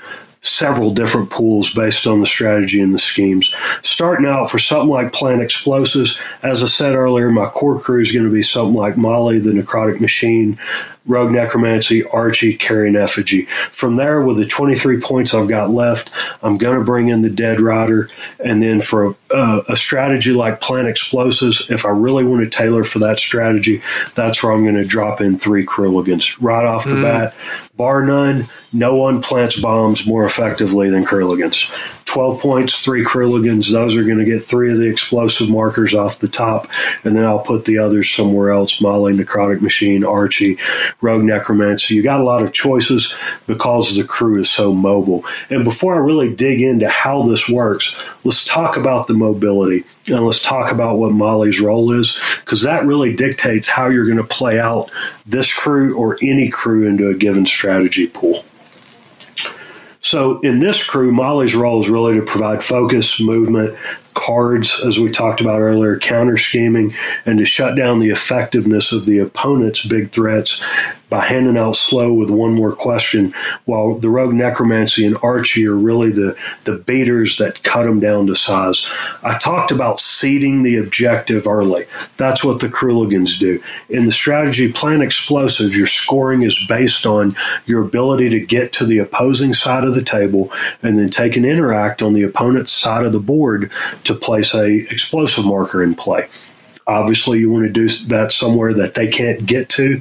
several different pools based on the strategy and the schemes. Starting out for something like Plant Explosives, as I said earlier, my core crew is going to be something like Molly, the Necrotic Machine, Rogue Necromancy, Archie, Carrion Effigy. From there, with the 23 points I've got left, I'm going to bring in the Dead Rider. And then for a strategy like Plant Explosives, if I really want to tailor for that strategy, that's where I'm going to drop in 3 Krilligans. Right off the bat, bar none, no one plants bombs more effectively than Krilligans. 12 points, 3 Krilligans. Those are going to get 3 of the explosive markers off the top, and then I'll put the others somewhere else. Molly, Necrotic Machine, Archie, Rogue Necromancy. You got a lot of choices because the crew is so mobile. And before I really dig into how this works, let's talk about the mobility, and let's talk about what Molly's role is, because that really dictates how you're going to play out this crew or any crew into a given strategy pool. So in this crew, Molly's role is really to provide focus, movement, cards, as we talked about earlier, counter scheming, and to shut down the effectiveness of the opponent's big threats by handing out slow with one more question, while the Rogue Necromancy and Archie are really the beaters that cut them down to size. I talked about seeding the objective early. That's what the Krilligans do. In the strategy Plant Explosives, your scoring is based on your ability to get to the opposing side of the table and then take an interact on the opponent's side of the board to place a explosive marker in play. Obviously, you want to do that somewhere that they can't get to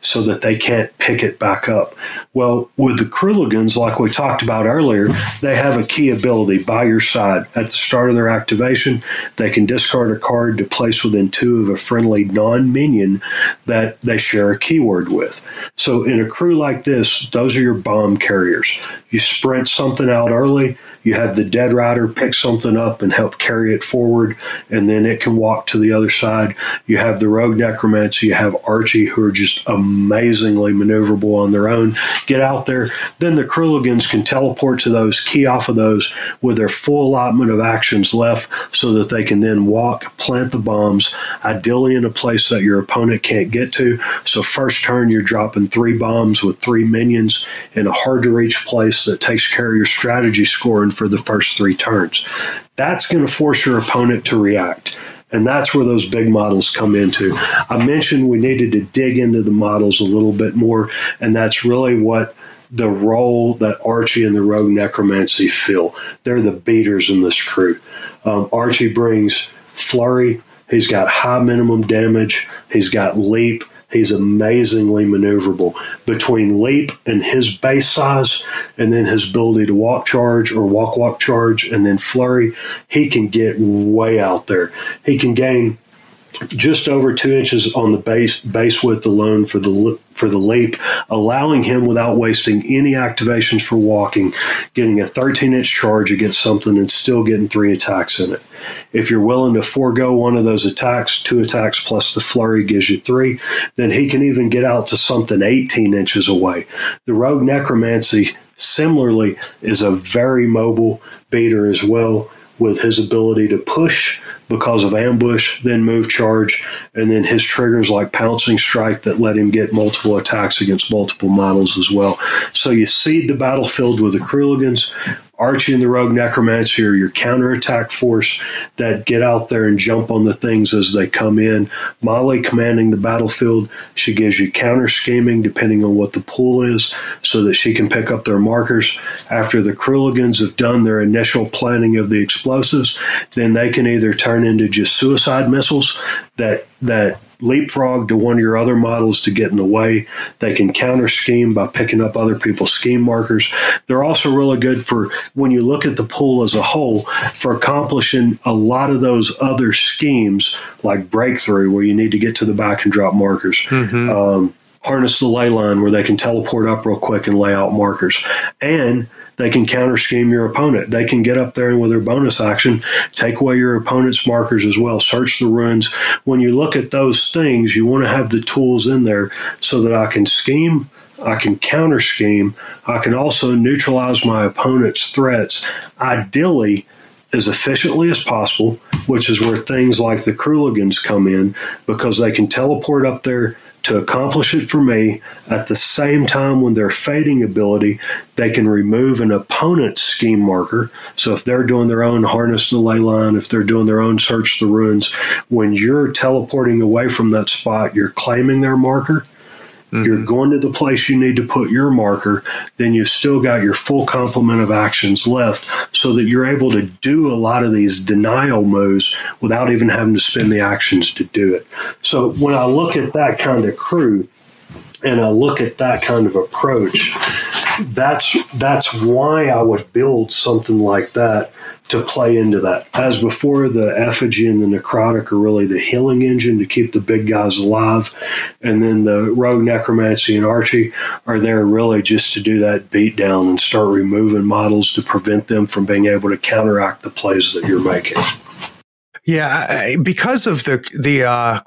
so that they can't pick it back up. Well, with the Krilligans, like we talked about earlier, they have a key ability by your side. At the start of their activation, they can discard a card to place within 2 of a friendly non-minion that they share a keyword with. So in a crew like this, those are your bomb carriers. You sprint something out early, you have the Dead Rider pick something up and help carry it forward, and then it can walk to the other side. You have the Rogue Necromancy, you have Archie, who are just amazingly maneuverable on their own. Get out there. Then the Krilligans can teleport to those, key off of those with their full allotment of actions left so that they can then walk, plant the bombs, ideally in a place that your opponent can't get to. So first turn, you're dropping 3 bombs with 3 minions in a hard-to-reach place that takes care of your strategy scoring for the first 3 turns. That's going to force your opponent to react. And that's where those big models come into. I mentioned we needed to dig into the models a little bit more, and that's really what the role that Archie and the Rogue Necromancy fill. They're the beaters in this crew. Archie brings Flurry. He's got high minimum damage. He's got Leap. He's amazingly maneuverable. Between Leap and his base size, and then his ability to walk charge or walk charge, and then Flurry, he can get way out there. He can gain just over 2 inches on the base width alone for the Leap, allowing him, without wasting any activations for walking, getting a 13-inch charge against something and still getting 3 attacks in it. If you're willing to forego one of those attacks, 2 attacks plus the Flurry gives you 3, then he can even get out to something 18 inches away. The Rogue Necromancy, similarly, is a very mobile beater as well, with his ability to push because of ambush, then move charge, and then his triggers like Pouncing Strike that let him get multiple attacks against multiple models as well. So you seed the battlefield with the Krilligans. Archie and the Rogue Necromancy are your counterattack force that get out there and jump on the things as they come in. Molly commanding the battlefield. She gives you counter scheming depending on what the pool is so that she can pick up their markers. After the Kruligans have done their initial planning of the explosives, then they can either turn into just suicide missiles that leapfrog to one of your other models to get in the way. They can counter scheme by picking up other people's scheme markers. They're also really good for, when you look at the pool as a whole, for accomplishing a lot of those other schemes like breakthrough, where you need to get to the back and drop markers. Harness the ley line, where they can teleport up real quick and lay out markers. And they can counter scheme your opponent. They can get up there and with their bonus action, take away your opponent's markers as well. Search the ruins. When you look at those things, you want to have the tools in there so that I can scheme, I can counter scheme, I can also neutralize my opponent's threats, ideally as efficiently as possible, which is where things like the Kruligans come in, because they can teleport up there to accomplish it for me. At the same time, when their fading ability, they can remove an opponent's scheme marker. So if they're doing their own harness the ley line, if they're doing their own search the ruins, when you're teleporting away from that spot, you're claiming their marker. You're going to the place you need to put your marker, then you've still got your full complement of actions left so that you're able to do a lot of these denial moves without even having to spend the actions to do it. So when I look at that kind of crew and I look at that kind of approach, that's why I would build something like that to play into that. As before, the effigy and the necrotic are really the healing engine to keep the big guys alive. And then the rogue necromancy and Archie are there really just to do that beat down and start removing models to prevent them from being able to counteract the plays that you're making. Yeah, because of the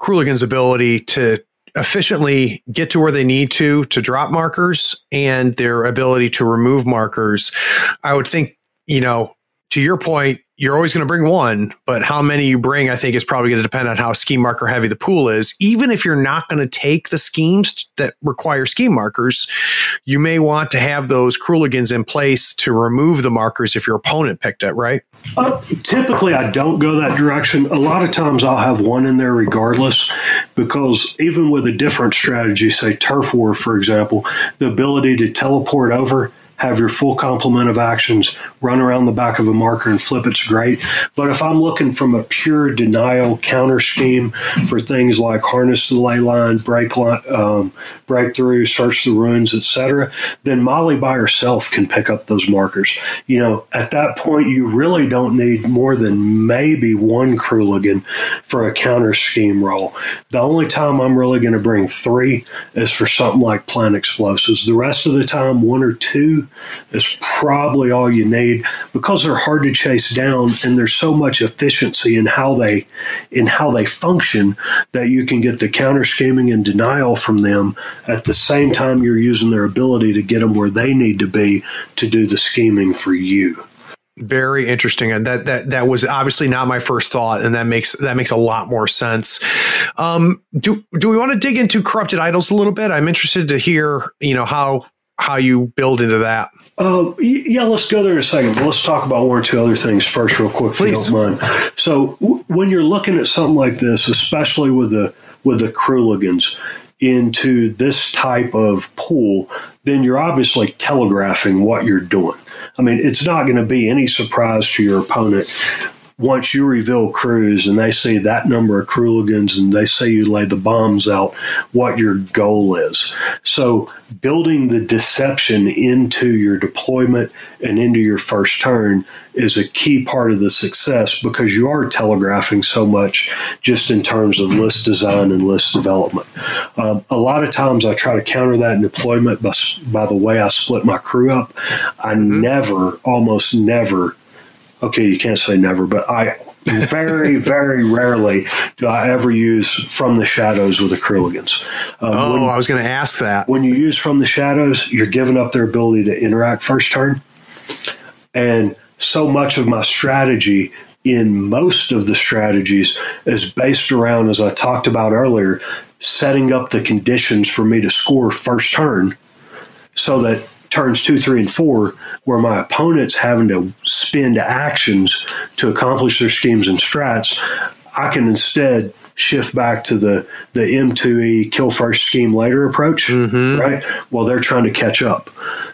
Kruligans' ability to efficiently get to where they need to drop markers and their ability to remove markers, I would think, to your point, you're always going to bring one, but how many you bring, I think, is probably going to depend on how scheme marker heavy the pool is. Even if you're not going to take the schemes that require scheme markers, you may want to have those Kruligans in place to remove the markers if your opponent picked it, right? Typically, I don't go that direction. A lot of times I'll have one in there regardless, because even with a different strategy, say turf war, for example, the ability to teleport over, have your full complement of actions, run around the back of a marker and flip, it's great. But if I'm looking from a pure denial counter scheme for things like harness the ley line, breakthrough, search the ruins, etc., then Molly by herself can pick up those markers. At that point, you really don't need more than maybe one Kruligan for a counter scheme roll. The only time I'm really going to bring three is for something like plant explosives. The rest of the time, one or two is probably all you need, because they're hard to chase down and there's so much efficiency in how they function that you can get the counter scheming and denial from them at the same time you're using their ability to get them where they need to be to do the scheming for you. Very interesting, and that was obviously not my first thought, and that makes a lot more sense. Do we want to dig into corrupted idols a little bit? I'm interested to hear how you build into that. Yeah, let's go there in a second. But let's talk about one or two other things first real quick, please, if you don't mind. So when you're looking at something like this, especially with the Kruligans into this type of pool, then you're obviously telegraphing what you're doing. I mean, it's not going to be any surprise to your opponent once you reveal crews and they see that number of Kruligans and they say you lay the bombs out, what your goal is. So building the deception into your deployment and into your first turn is a key part of the success, because you are telegraphing so much just in terms of list design and list development. A lot of times I try to counter that in deployment by the way I split my crew up. I almost never, okay, you can't say never, but I very, very rarely do I ever use From the Shadows with the Kruligans. I was going to ask that. When you use From the Shadows, you're giving up their ability to interact first turn. And so much of my strategy in most of the strategies is based around, as I talked about earlier, setting up the conditions for me to score first turn so that turns 2, 3, and 4, where my opponent's having to spend actions to accomplish their schemes and strats, I can instead shift back to the M2E kill first, scheme later approach, right? While they're trying to catch up.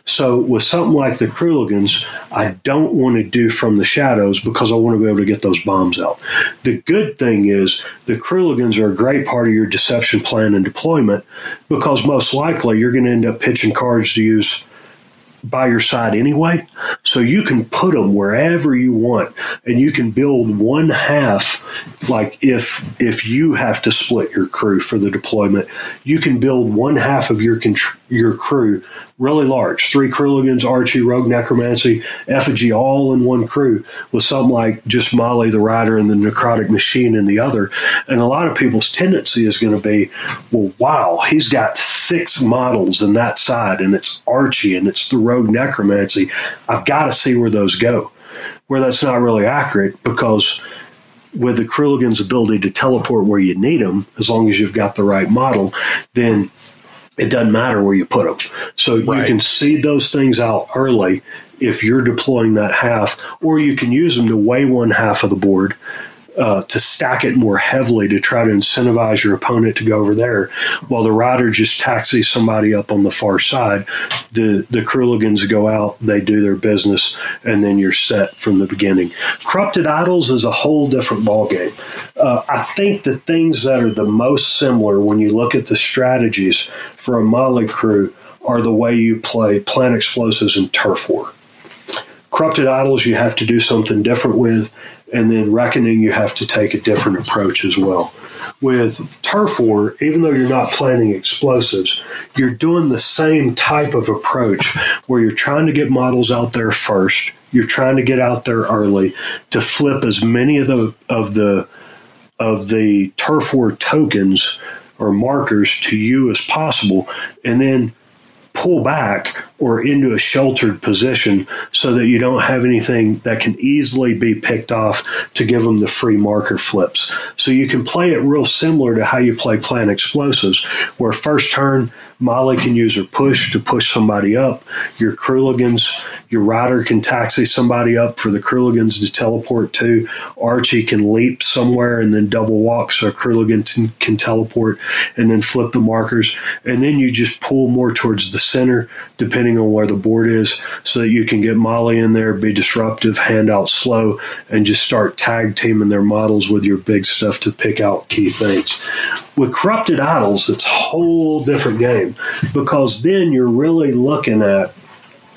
So with something like the Krooligans, I don't want to do from the shadows because I want to be able to get those bombs out. The good thing is the Krooligans are a great part of your deception plan and deployment because most likely you're going to end up pitching cards to use by your side anyway. So you can put them wherever you want, and you can build one half. Like if you have to split your crew for the deployment, you can build one half of your crew really large. 3 Krooligans, Archie, Rogue Necromancy, Effigy, all in one crew with something like just Molly the Rider and the Necrotic Machine in the other. And a lot of people's tendency is going to be, well, wow, he's got 6 models in that side, and it's Archie, and it's the Rogue Necromancy. I've got to see where those go. Where that's not really accurate, because with the Krooligans' ability to teleport where you need them, as long as you've got the right model, then it doesn't matter where you put them. So you can seed those things out early if you're deploying that half, or you can use them to weigh one half of the board to stack it more heavily to try to incentivize your opponent to go over there, while the Rider just taxis somebody up on the far side. The Krooligans go out, they do their business, and then you're set from the beginning. Corrupted Idols is a whole different ballgame. I think the things that are the most similar when you look at the strategies for a Molly crew are the way you play Plant Explosives and Turf War. Corrupted Idols you have to do something different with, and then Reckoning you have to take a different approach as well. With Turf War, even though you're not planning explosives, you're doing the same type of approach where you're trying to get models out there first. You're trying to get out there early to flip as many of the Turf War tokens or markers to you as possible, and then pull back or into a sheltered position so that you don't have anything that can easily be picked off to give them the free marker flips. So you can play it real similar to how you play Plant Explosives, where first turn, Molly can use her push to push somebody up. Your Krooligans, your Rider can taxi somebody up for the Krooligans to teleport to. Archie can leap somewhere and then double walk so a Krooligan can teleport and then flip the markers. And then you just pull more towards the center, depending on where the board is, so that you can get Molly in there, be disruptive, hand out slow, and just start tag teaming their models with your big stuff to pick out key things. With Corrupted Idols, it's a whole different game, because then you're really looking at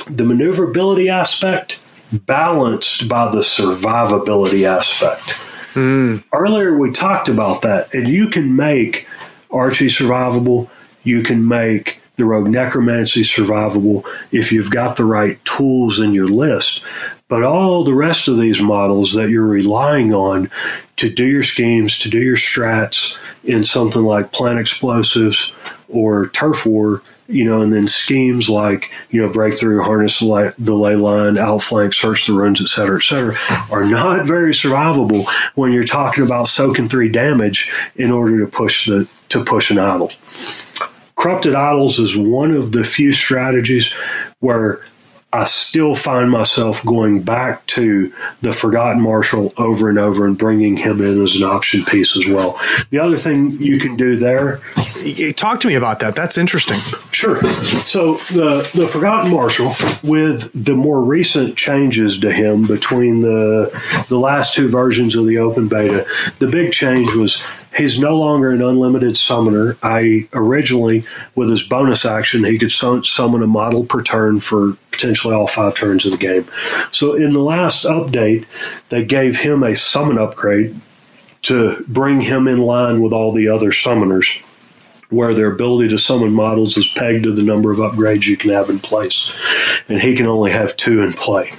the maneuverability aspect balanced by the survivability aspect. Earlier we talked about that, and you can make Archie survivable, you can make the Rogue Necromancy survivable if you've got the right tools in your list. But all the rest of these models that you're relying on to do your schemes, to do your strats in something like Plant Explosives or Turf War, and then schemes like, Breakthrough, Harness the Ley Line, Outflank, Search the Runes, et cetera, are not very survivable when you're talking about soaking 3 damage in order to push an idol. Corrupted Idols is one of the few strategies where I still find myself going back to the Forgotten Marshal over and over and bringing him in as an option piece as well. The other thing you can do there... Talk to me about that. That's interesting. Sure. So the Forgotten Marshal, with the more recent changes to him between the last 2 versions of the open beta, the big change was he's no longer an unlimited summoner. Originally, with his bonus action, he could summon a model per turn for potentially all 5 turns of the game. So in the last update, they gave him a summon upgrade to bring him in line with all the other summoners, where their ability to summon models is pegged to the number of upgrades you can have in place. And he can only have 2 in play.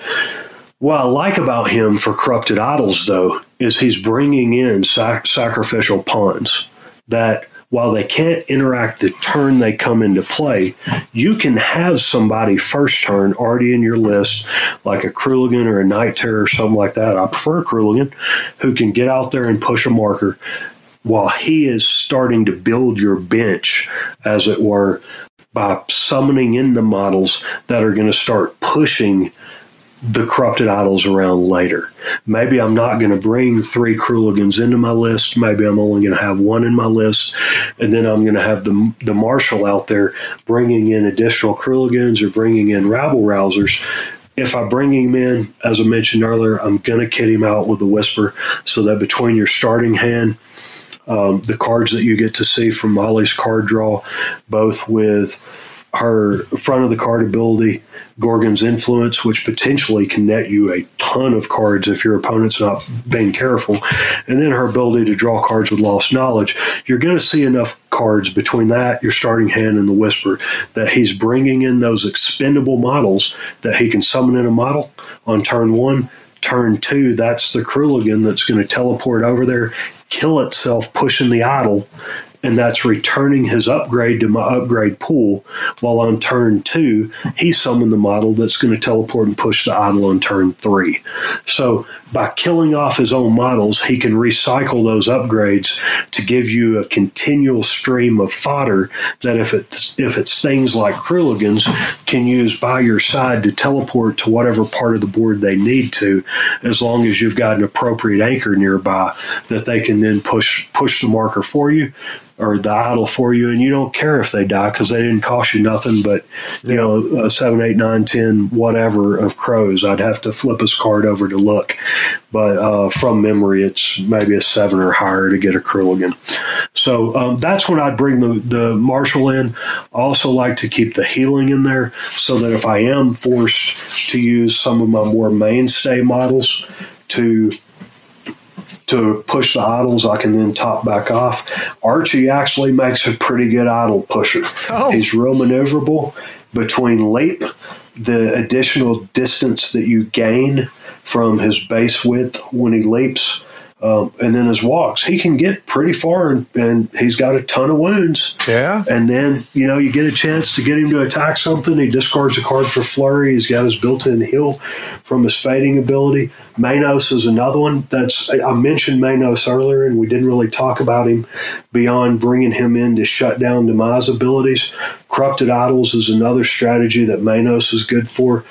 What I like about him for Corrupted Idols, though, is he's bringing in sacrificial pawns that, while they can't interact the turn they come into play, you can have somebody first turn already in your list, like a Krooligan or a Night Terror or something like that. I prefer a Krooligan, who can get out there and push a marker while he is starting to build your bench, as it were, by summoning in the models that are going to start pushing the corrupted idols around later. Maybe I'm not going to bring 3 Kruligans into my list. Maybe I'm only going to have 1 in my list. And then I'm going to have the Marshal out there bringing in additional Kruligans or bringing in rabble-rousers. If I bring him in, as I mentioned earlier, I'm going to kit him out with the Whisper so that between your starting hand, the cards that you get to see from Molly's card draw, both with her front of the card ability, Gorgon's Influence, which potentially can net you a ton of cards if your opponent's not being careful, and then her ability to draw cards with Lost Knowledge, you're going to see enough cards between that, your starting hand, and the Whisper that he's bringing in those expendable models that he can summon in a model on turn 1. Turn 2, that's the Kruligan that's going to teleport over there, kill itself, pushing the idol, and that's returning his upgrade to my upgrade pool, while on turn 2, he summoned the model that's going to teleport and push the idol on turn 3. So by killing off his own models, he can recycle those upgrades to give you a continual stream of fodder that if it's things like Kruligans, can use by your side to teleport to whatever part of the board they need to, as long as you've got an appropriate anchor nearby that they can then push the marker for you or the idol for you, and you don't care if they die because they didn't cost you nothing but 7, 8, 9, 10 whatever of crows. I'd have to flip his card over to look, but from memory it's maybe a 7 or higher to get a Kruligan. So that's when I'd bring the Marshal in. I also like to keep the healing in there so that if I am forced to use some of my more mainstay models to push the idols, I can then top back off. Archie actually makes a pretty good idol pusher. Oh. He's real maneuverable. Between leap, the additional distance that you gain from his base width when he leaps, and then his walks, he can get pretty far, and he's got a ton of wounds. Yeah. And then, you get a chance to get him to attack something. He discards a card for flurry. He's got his built-in heal from his fading ability. Manos is another one. I mentioned Manos earlier, and we didn't really talk about him beyond bringing him in to shut down demise abilities. Corrupted Idols is another strategy that Manos is good for.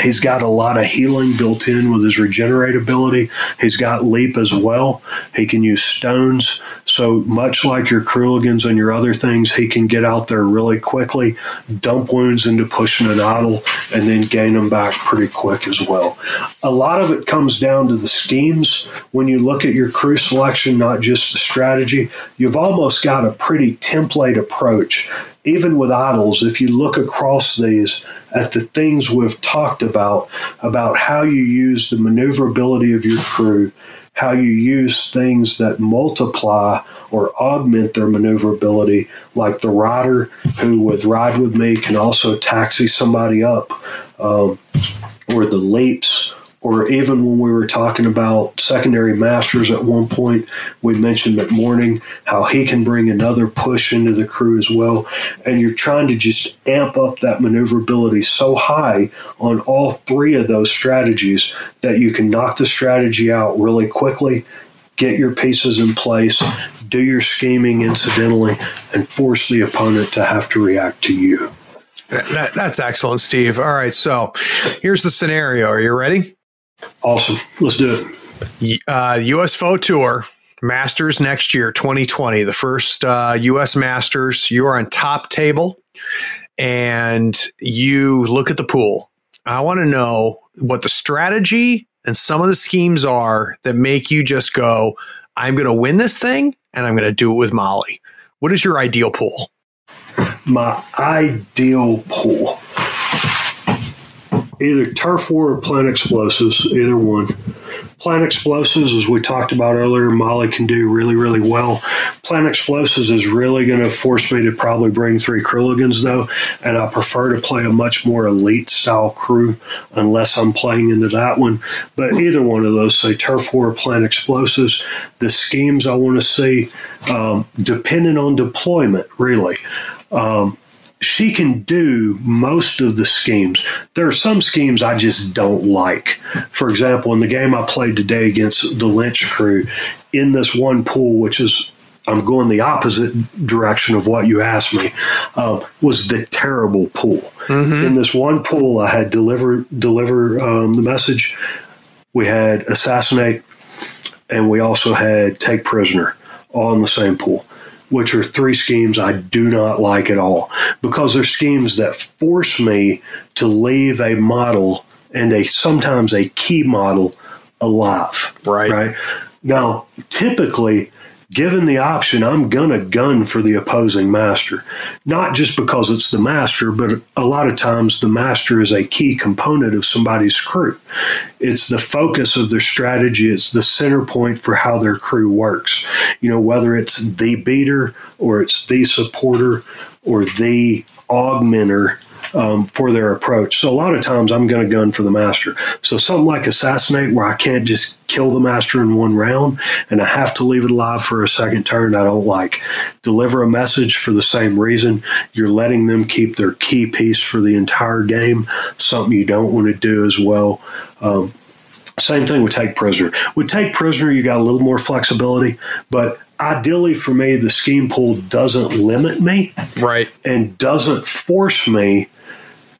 He's got a lot of healing built in with his regenerate ability. He's got leap as well. He can use stones. So much like your Kruligans and your other things, he can get out there really quickly, dump wounds into pushing an idol, and then gain them back pretty quick as well. A lot of it comes down to the schemes. When you look at your crew selection, not just the strategy, you've almost got a pretty template approach. Even with idols, if you look across these at the things we've talked about how you use the maneuverability of your crew, how you use things that multiply or augment their maneuverability, like the rider who with Ride With Me can also taxi somebody up, or the leaps, or even when we were talking about secondary masters at one point, we mentioned McMorning, how he can bring another push into the crew as well. And you're trying to just amp up that maneuverability so high on all 3 of those strategies that you can knock the strategy out really quickly, get your pieces in place, do your scheming incidentally, and force the opponent to have to react to you. That's excellent, Steve. All right, so here's the scenario. Are you ready? Awesome. Let's do it. USFO Tour, Masters next year, 2020, the first US Masters. You're on top table, and you look at the pool. I want to know what the strategy and some of the schemes are that make you just go, I'm going to win this thing, and I'm going to do it with Molly. What is your ideal pool? My ideal pool. Either Turf War or Plant Explosives, either one. Plant Explosives, as we talked about earlier, Molly can do really, really well. Plant Explosives is really going to force me to probably bring 3 Kruligans, though, and I prefer to play a much more elite-style crew unless I'm playing into that one. But either one of those, say Turf War or Plant Explosives, the schemes I want to see, depending on deployment, really. She can do most of the schemes. There are some schemes I just don't like. For example, in the game I played today against the Lynch crew, in this one pool, which is I'm going the opposite direction of what you asked me, was the terrible pool. In this one pool, I had deliver the message. We had assassinate, and we also had take prisoner, all in the same pool, which are 3 schemes I do not like at all, because they're schemes that force me to leave a model and sometimes a key model alive. Right? Now, typically, given the option, I'm going to gun for the opposing master, not just because it's the master, but a lot of times the master is a key component of somebody's crew. It's the focus of their strategy. It's the center point for how their crew works. Whether it's the beater or it's the supporter or the augmenter for their approach. So a lot of times I'm going to gun for the master. So something like assassinate, where I can't just kill the master in one round and I have to leave it alive for a second turn, I don't like. Deliver a message, for the same reason. You're letting them keep their key piece for the entire game, something you don't want to do as well. Same thing with take prisoner. With take prisoner, you got a little more flexibility, but ideally for me, the scheme pool doesn't limit me, and doesn't force me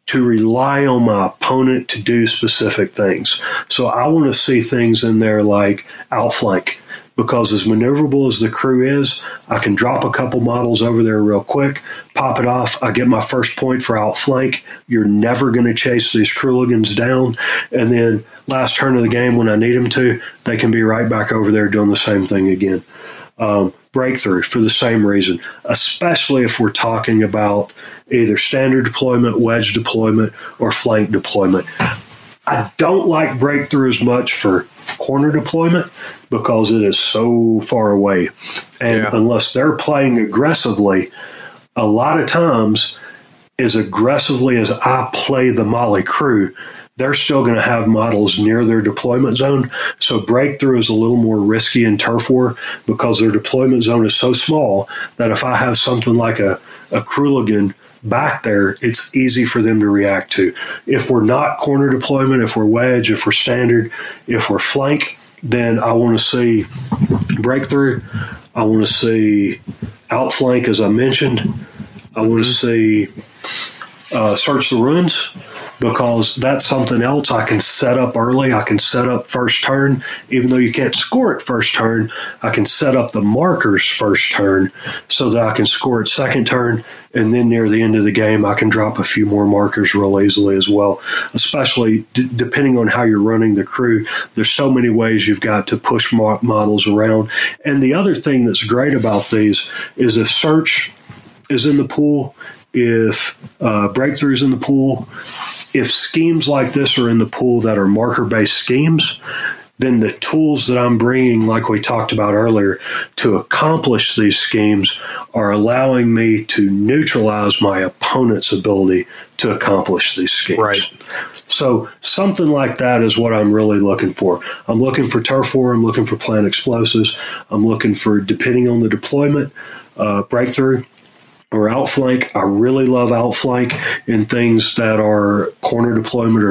to rely on my opponent to do specific things. So I want to see things in there like outflank, because as maneuverable as the crew is, I can drop a couple models over there real quick, pop it off, I get my first point for outflank. You're never going to chase these Krulligans down, and then last turn of the game when I need them to, they can be right back over there doing the same thing again. Breakthrough, for the same reason, especially if we're talking about either standard deployment, wedge deployment, or flank deployment. I don't like breakthrough as much for corner deployment because it is so far away. And unless they're playing aggressively, a lot of times, as aggressively as I play the Mali crew, they're still going to have models near their deployment zone. So breakthrough is a little more risky in turf war because their deployment zone is so small that if I have something like a Krulligan back there, it's easy for them to react to. If we're not corner deployment, if we're wedge, if we're standard, if we're flank, then I want to see breakthrough. I want to see outflank, as I mentioned. I want to see search the ruins, because that's something else I can set up early. I can set up first turn. Even though you can't score it first turn, I can set up the markers first turn so that I can score it second turn. And then near the end of the game, I can drop a few more markers real easily as well, especially depending on how you're running the crew. There's so many ways you've got to push models around. And the other thing that's great about these is if search is in the pool, if breakthrough is in the pool, if schemes like this are in the pool that are marker-based schemes, then the tools that I'm bringing, like we talked about earlier, to accomplish these schemes are allowing me to neutralize my opponent's ability to accomplish these schemes. So something like that is what I'm really looking for. I'm looking for turf war. I'm looking for plant explosives. I'm looking for, depending on the deployment, breakthrough or outflank. I really love outflank in things that are corner deployment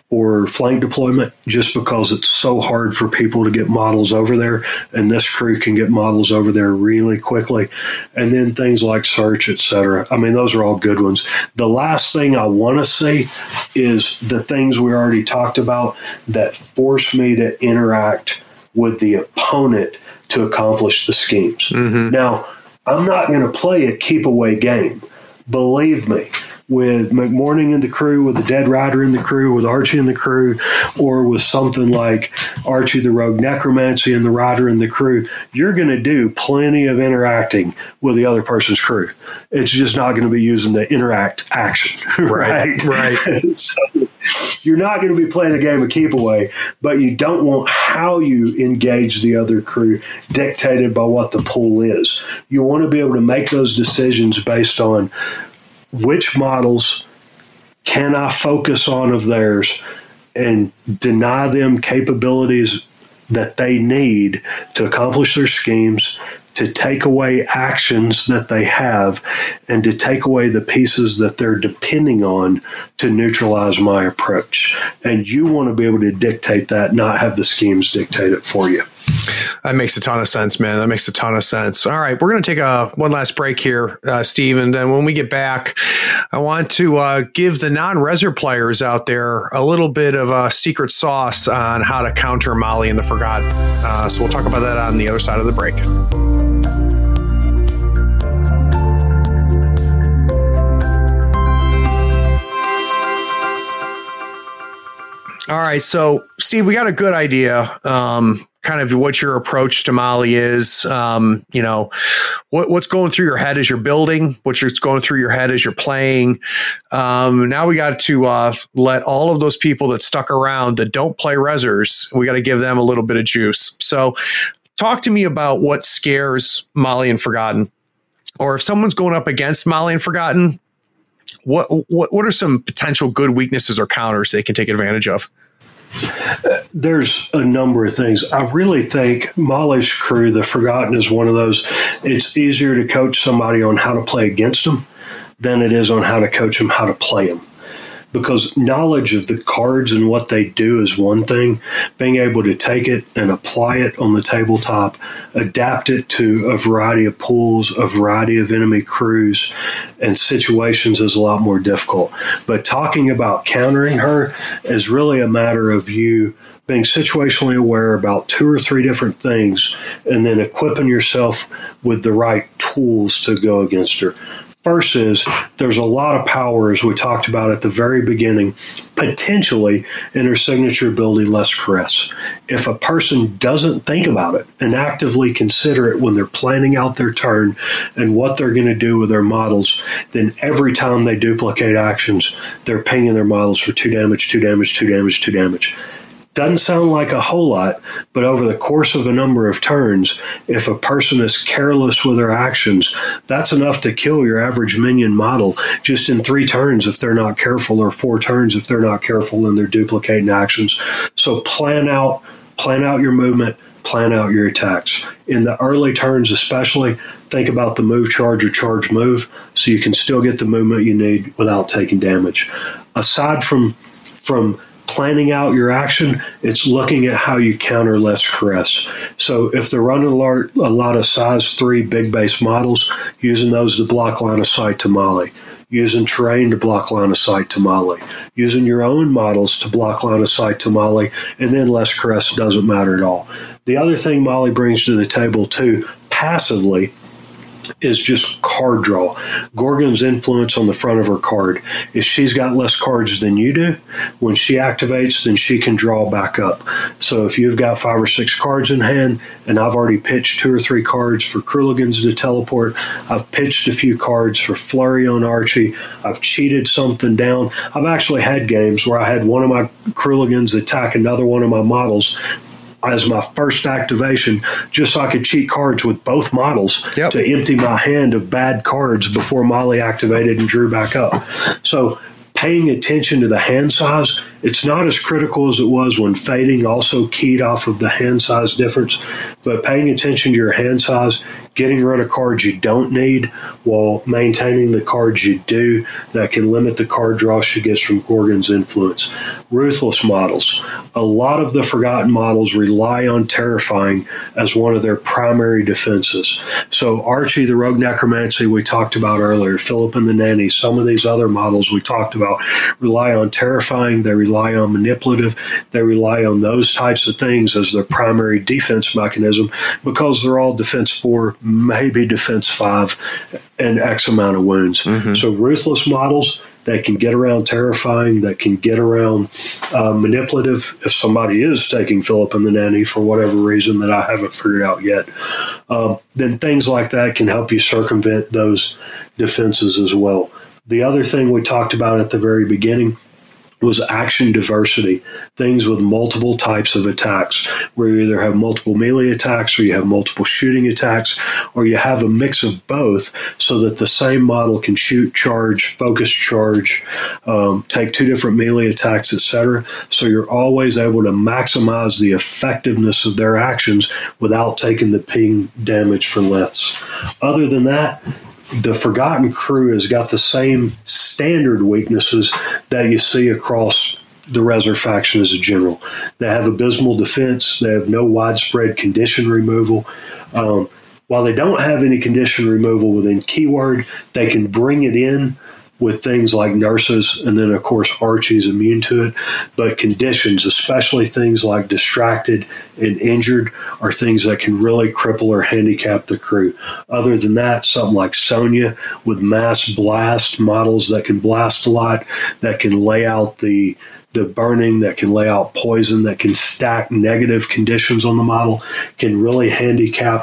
or flank deployment, just because it's so hard for people to get models over there, and this crew can get models over there really quickly. And then things like search, etc. I mean, those are all good ones. The last thing I want to see is the things we already talked about that force me to interact with the opponent to accomplish the schemes. Now, I'm not going to play a keep-away game. Believe me, with McMorning in the crew, with the Dead Rider in the crew, with Archie in the crew, or with something like Archie the Rogue Necromancy and the Rider in the crew, you're going to do plenty of interacting with the other person's crew. It's just not going to be using the interact action. Right. So you're not going to be playing a game of keep away, but you don't want how you engage the other crew dictated by what the pool is. You want to be able to make those decisions based on which models can I focus on of theirs and deny them capabilities that they need to accomplish their schemes, to take away actions that they have and to take away the pieces that they're depending on to neutralize my approach. And you want to be able to dictate that, not have the schemes dictate it for you. That makes a ton of sense, man. That makes a ton of sense. All right, we're going to take one last break here, Steve, and then when we get back, I want to give the non-Reser players out there a little bit of a secret sauce on how to counter Molly and the Forgotten. So we'll talk about that on the other side of the break. All right, so Steve, we got a good idea. Kind of what your approach to Molly is, what's going through your head as you're building, what's going through your head as you're playing. Now we got to let all of those people that stuck around that don't play Resers, we got to give them a little bit of juice. So talk to me about what scares Molly and Forgotten, or if someone's going up against Molly and Forgotten, what are some potential good weaknesses or counters they can take advantage of? There's a number of things. I really think Molly's crew, the Forgotten, is one of those. It's easier to coach somebody on how to play against them than it is on how to coach them how to play them. Because knowledge of the cards and what they do is one thing. Being able to take it and apply it on the tabletop, adapt it to a variety of pools, a variety of enemy crews and situations is a lot more difficult. But talking about countering her is really a matter of you being situationally aware about 2 or 3 different things and then equipping yourself with the right tools to go against her. First is there's a lot of power, as we talked about at the very beginning, potentially in her signature ability, Less Caress. If a person doesn't think about it and actively consider it when they're planning out their turn and what they're going to do with their models, then every time they duplicate actions, they're pinging their models for 2 damage, 2 damage, 2 damage, 2 damage. Doesn't sound like a whole lot, but over the course of a number of turns, if a person is careless with their actions, that's enough to kill your average minion model just in 3 turns if they're not careful, or 4 turns if they're not careful and they're duplicating actions. So plan out your movement, plan out your attacks. In the early turns especially, think about the move, charge, or charge move so you can still get the movement you need without taking damage. Aside from planning out your action, it's looking at how you counter Less Caress. So if they're running a lot of size 3 big base models, using those to block line of sight to Molly, using terrain to block line of sight to Molly, using your own models to block line of sight to Molly, and then Less Caress doesn't matter at all. The other thing Molly brings to the table too, passively, is just card draw. Gorgon's influence on the front of her card. If she's got less cards than you do, when she activates, then she can draw back up. So if you've got 5 or 6 cards in hand, and I've already pitched 2 or 3 cards for Krulligans to teleport, I've pitched a few cards for Flurry on Archie, I've cheated something down. I've actually had games where I had one of my Krulligans attack another one of my models as my first activation, just so I could cheat cards with both models to empty my hand of bad cards before Molly activated and drew back up. So paying attention to the hand size, it's not as critical as it was when fading also keyed off of the hand size difference, but paying attention to your hand size, getting rid of cards you don't need while maintaining the cards you do that can limit the card draw she gets from Gorgon's influence. Ruthless models. A lot of the Forgotten models rely on Terrifying as one of their primary defenses. So Archie, the Rogue Necromancy we talked about earlier, Philip and the Nanny, some of these other models we talked about rely on Terrifying, they rely on Manipulative, they rely on those types of things as their primary defense mechanism because they're all defense 4, maybe defense 5, and X amount of wounds. Mm-hmm. So Ruthless models that can get around Terrifying, that can get around Manipulative, if somebody is taking Philip and the Nanny for whatever reason that I haven't figured out yet, then things like that can help you circumvent those defenses as well. The other thing we talked about at the very beginning was action diversity, things with multiple types of attacks, where you either have multiple melee attacks or you have multiple shooting attacks, or you have a mix of both so that the same model can shoot, charge, focus charge, take two different melee attacks, etc. So you're always able to maximize the effectiveness of their actions without taking the ping damage for liths. Other than that, the Forgotten Crew has got the same standard weaknesses that you see across the Resur faction as a general. They have abysmal defense. They have no widespread condition removal. While they don't have any condition removal within keyword, they can bring it in with things like nurses, and then, of course, Archie's immune to it. But conditions, especially things like distracted and injured, are things that can really cripple or handicap the crew. Other than that, something like Sonya with mass blast models that can blast a lot, that can lay out the burning, that can lay out poison, that can stack negative conditions on the model, can really handicap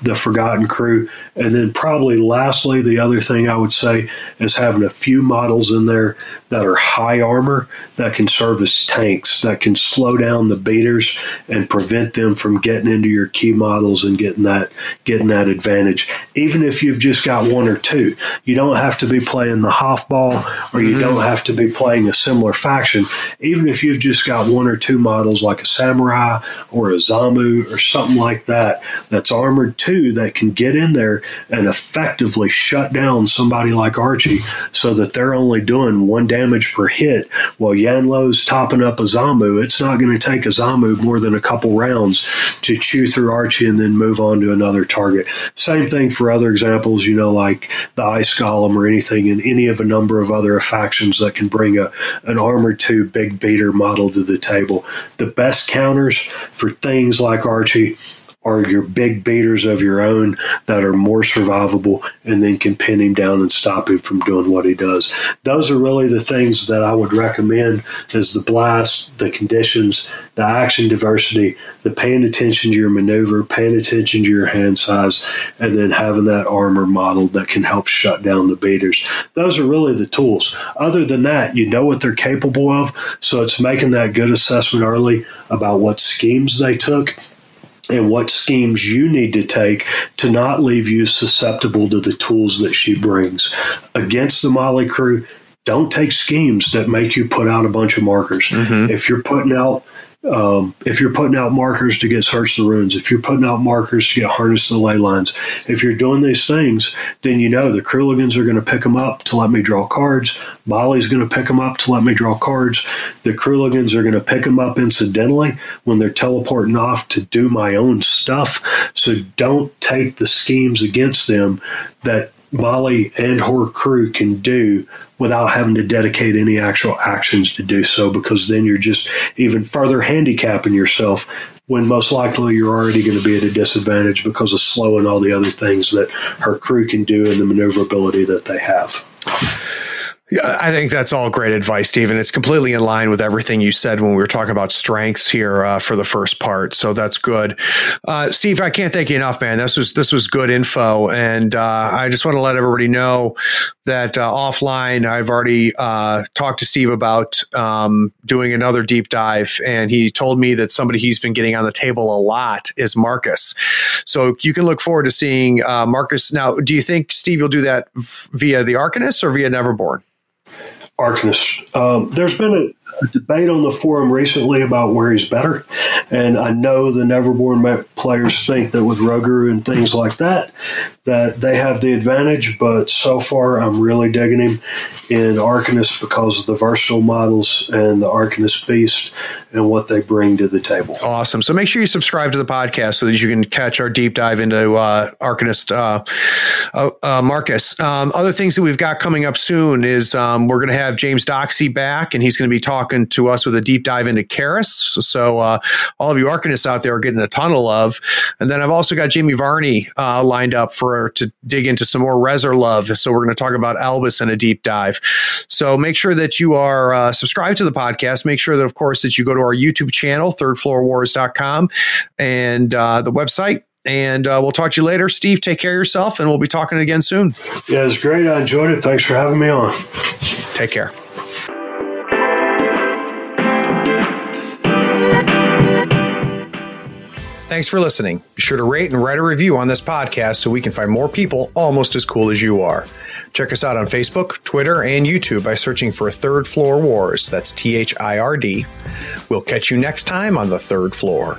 the Forgotten Crew. And then probably lastly, the other thing I would say is having a few models in there that are high armor that can serve as tanks, that can slow down the beaters and prevent them from getting into your key models and getting that advantage. Even if you've just got one or two, you don't have to be playing the Hofball, or you don't have to be playing a similar faction. Even if you've just got one or two models like a Samurai or a Zamu or something like that, that's armored too, that can get in there and effectively shut down somebody like Archie so that they're only doing 1 damage per hit while Yanlo's topping up a Zamu. It's not going to take a Zamu more than a couple rounds to chew through Archie and then move on to another target. Same thing for other examples, like the Ice Golem or anything in any of a number of other factions that can bring an armored 2 big beater model to the table. The best counters for things like Archie are your big beaters of your own that are more survivable and then can pin him down and stop him from doing what he does. Those are really the things that I would recommend, is the blast, the conditions, the action diversity, the paying attention to your maneuver, paying attention to your hand size, and then having that armor model that can help shut down the beaters. Those are really the tools. Other than that, you know what they're capable of, so it's making that good assessment early about what schemes they took and what schemes you need to take to not leave you susceptible to the tools that she brings. Against the Molly crew, don't take schemes that make you put out a bunch of markers. If you're putting out markers to get Search the Runes, if you're putting out markers to get Harness the Ley Lines, if you're doing these things, then the Kruligans are going to pick them up to let me draw cards. Molly's going to pick them up to let me draw cards. The Kruligans are going to pick them up incidentally when they're teleporting off to do my own stuff. So don't take the schemes against them that Molly and her crew can do without having to dedicate any actual actions to do so, because then you're just even further handicapping yourself when most likely you're already going to be at a disadvantage because of slowing all the other things that her crew can do and the maneuverability that they have. Yeah, I think that's all great advice, Stephen. It's completely in line with everything you said when we were talking about strengths here for the first part. So that's good. Steve, I can't thank you enough, man. This was good info. And I just want to let everybody know that offline, I've already talked to Steve about doing another deep dive. And he told me that somebody he's been getting on the table a lot is Marcus. So you can look forward to seeing Marcus. Now, do you think, Steve, you'll do that via the Arcanists or via Neverborn? Arcanist. There's been a debate on the forum recently about where he's better, and I know the Neverborn players think that with Rogu and things like that they have the advantage, but so far I'm really digging him in Arcanist because of the versatile models and the Arcanist Beast and what they bring to the table. Awesome. So make sure you subscribe to the podcast so that you can catch our deep dive into Arcanist Marcus. Other things that we've got coming up soon is we're going to have James Doxey back, and he's going to be talking to us with a deep dive into Karis. So all of you Arcanists out there are getting a ton of love. And then I've also got Jamie Varney lined up to dig into some more Resur love. So we're going to talk about Albus in a deep dive. So make sure that you are subscribed to the podcast. Make sure that, of course, that you go to our YouTube channel, thirdfloorwars.com, and the website. And we'll talk to you later. Steve, take care of yourself, and we'll be talking again soon. Yeah, it's great. I enjoyed it. Thanks for having me on. Take care. Thanks for listening. Be sure to rate and write a review on this podcast so we can find more people almost as cool as you are. Check us out on Facebook, Twitter, and YouTube by searching for Third Floor Wars. That's THIRD. We'll catch you next time on the Third Floor.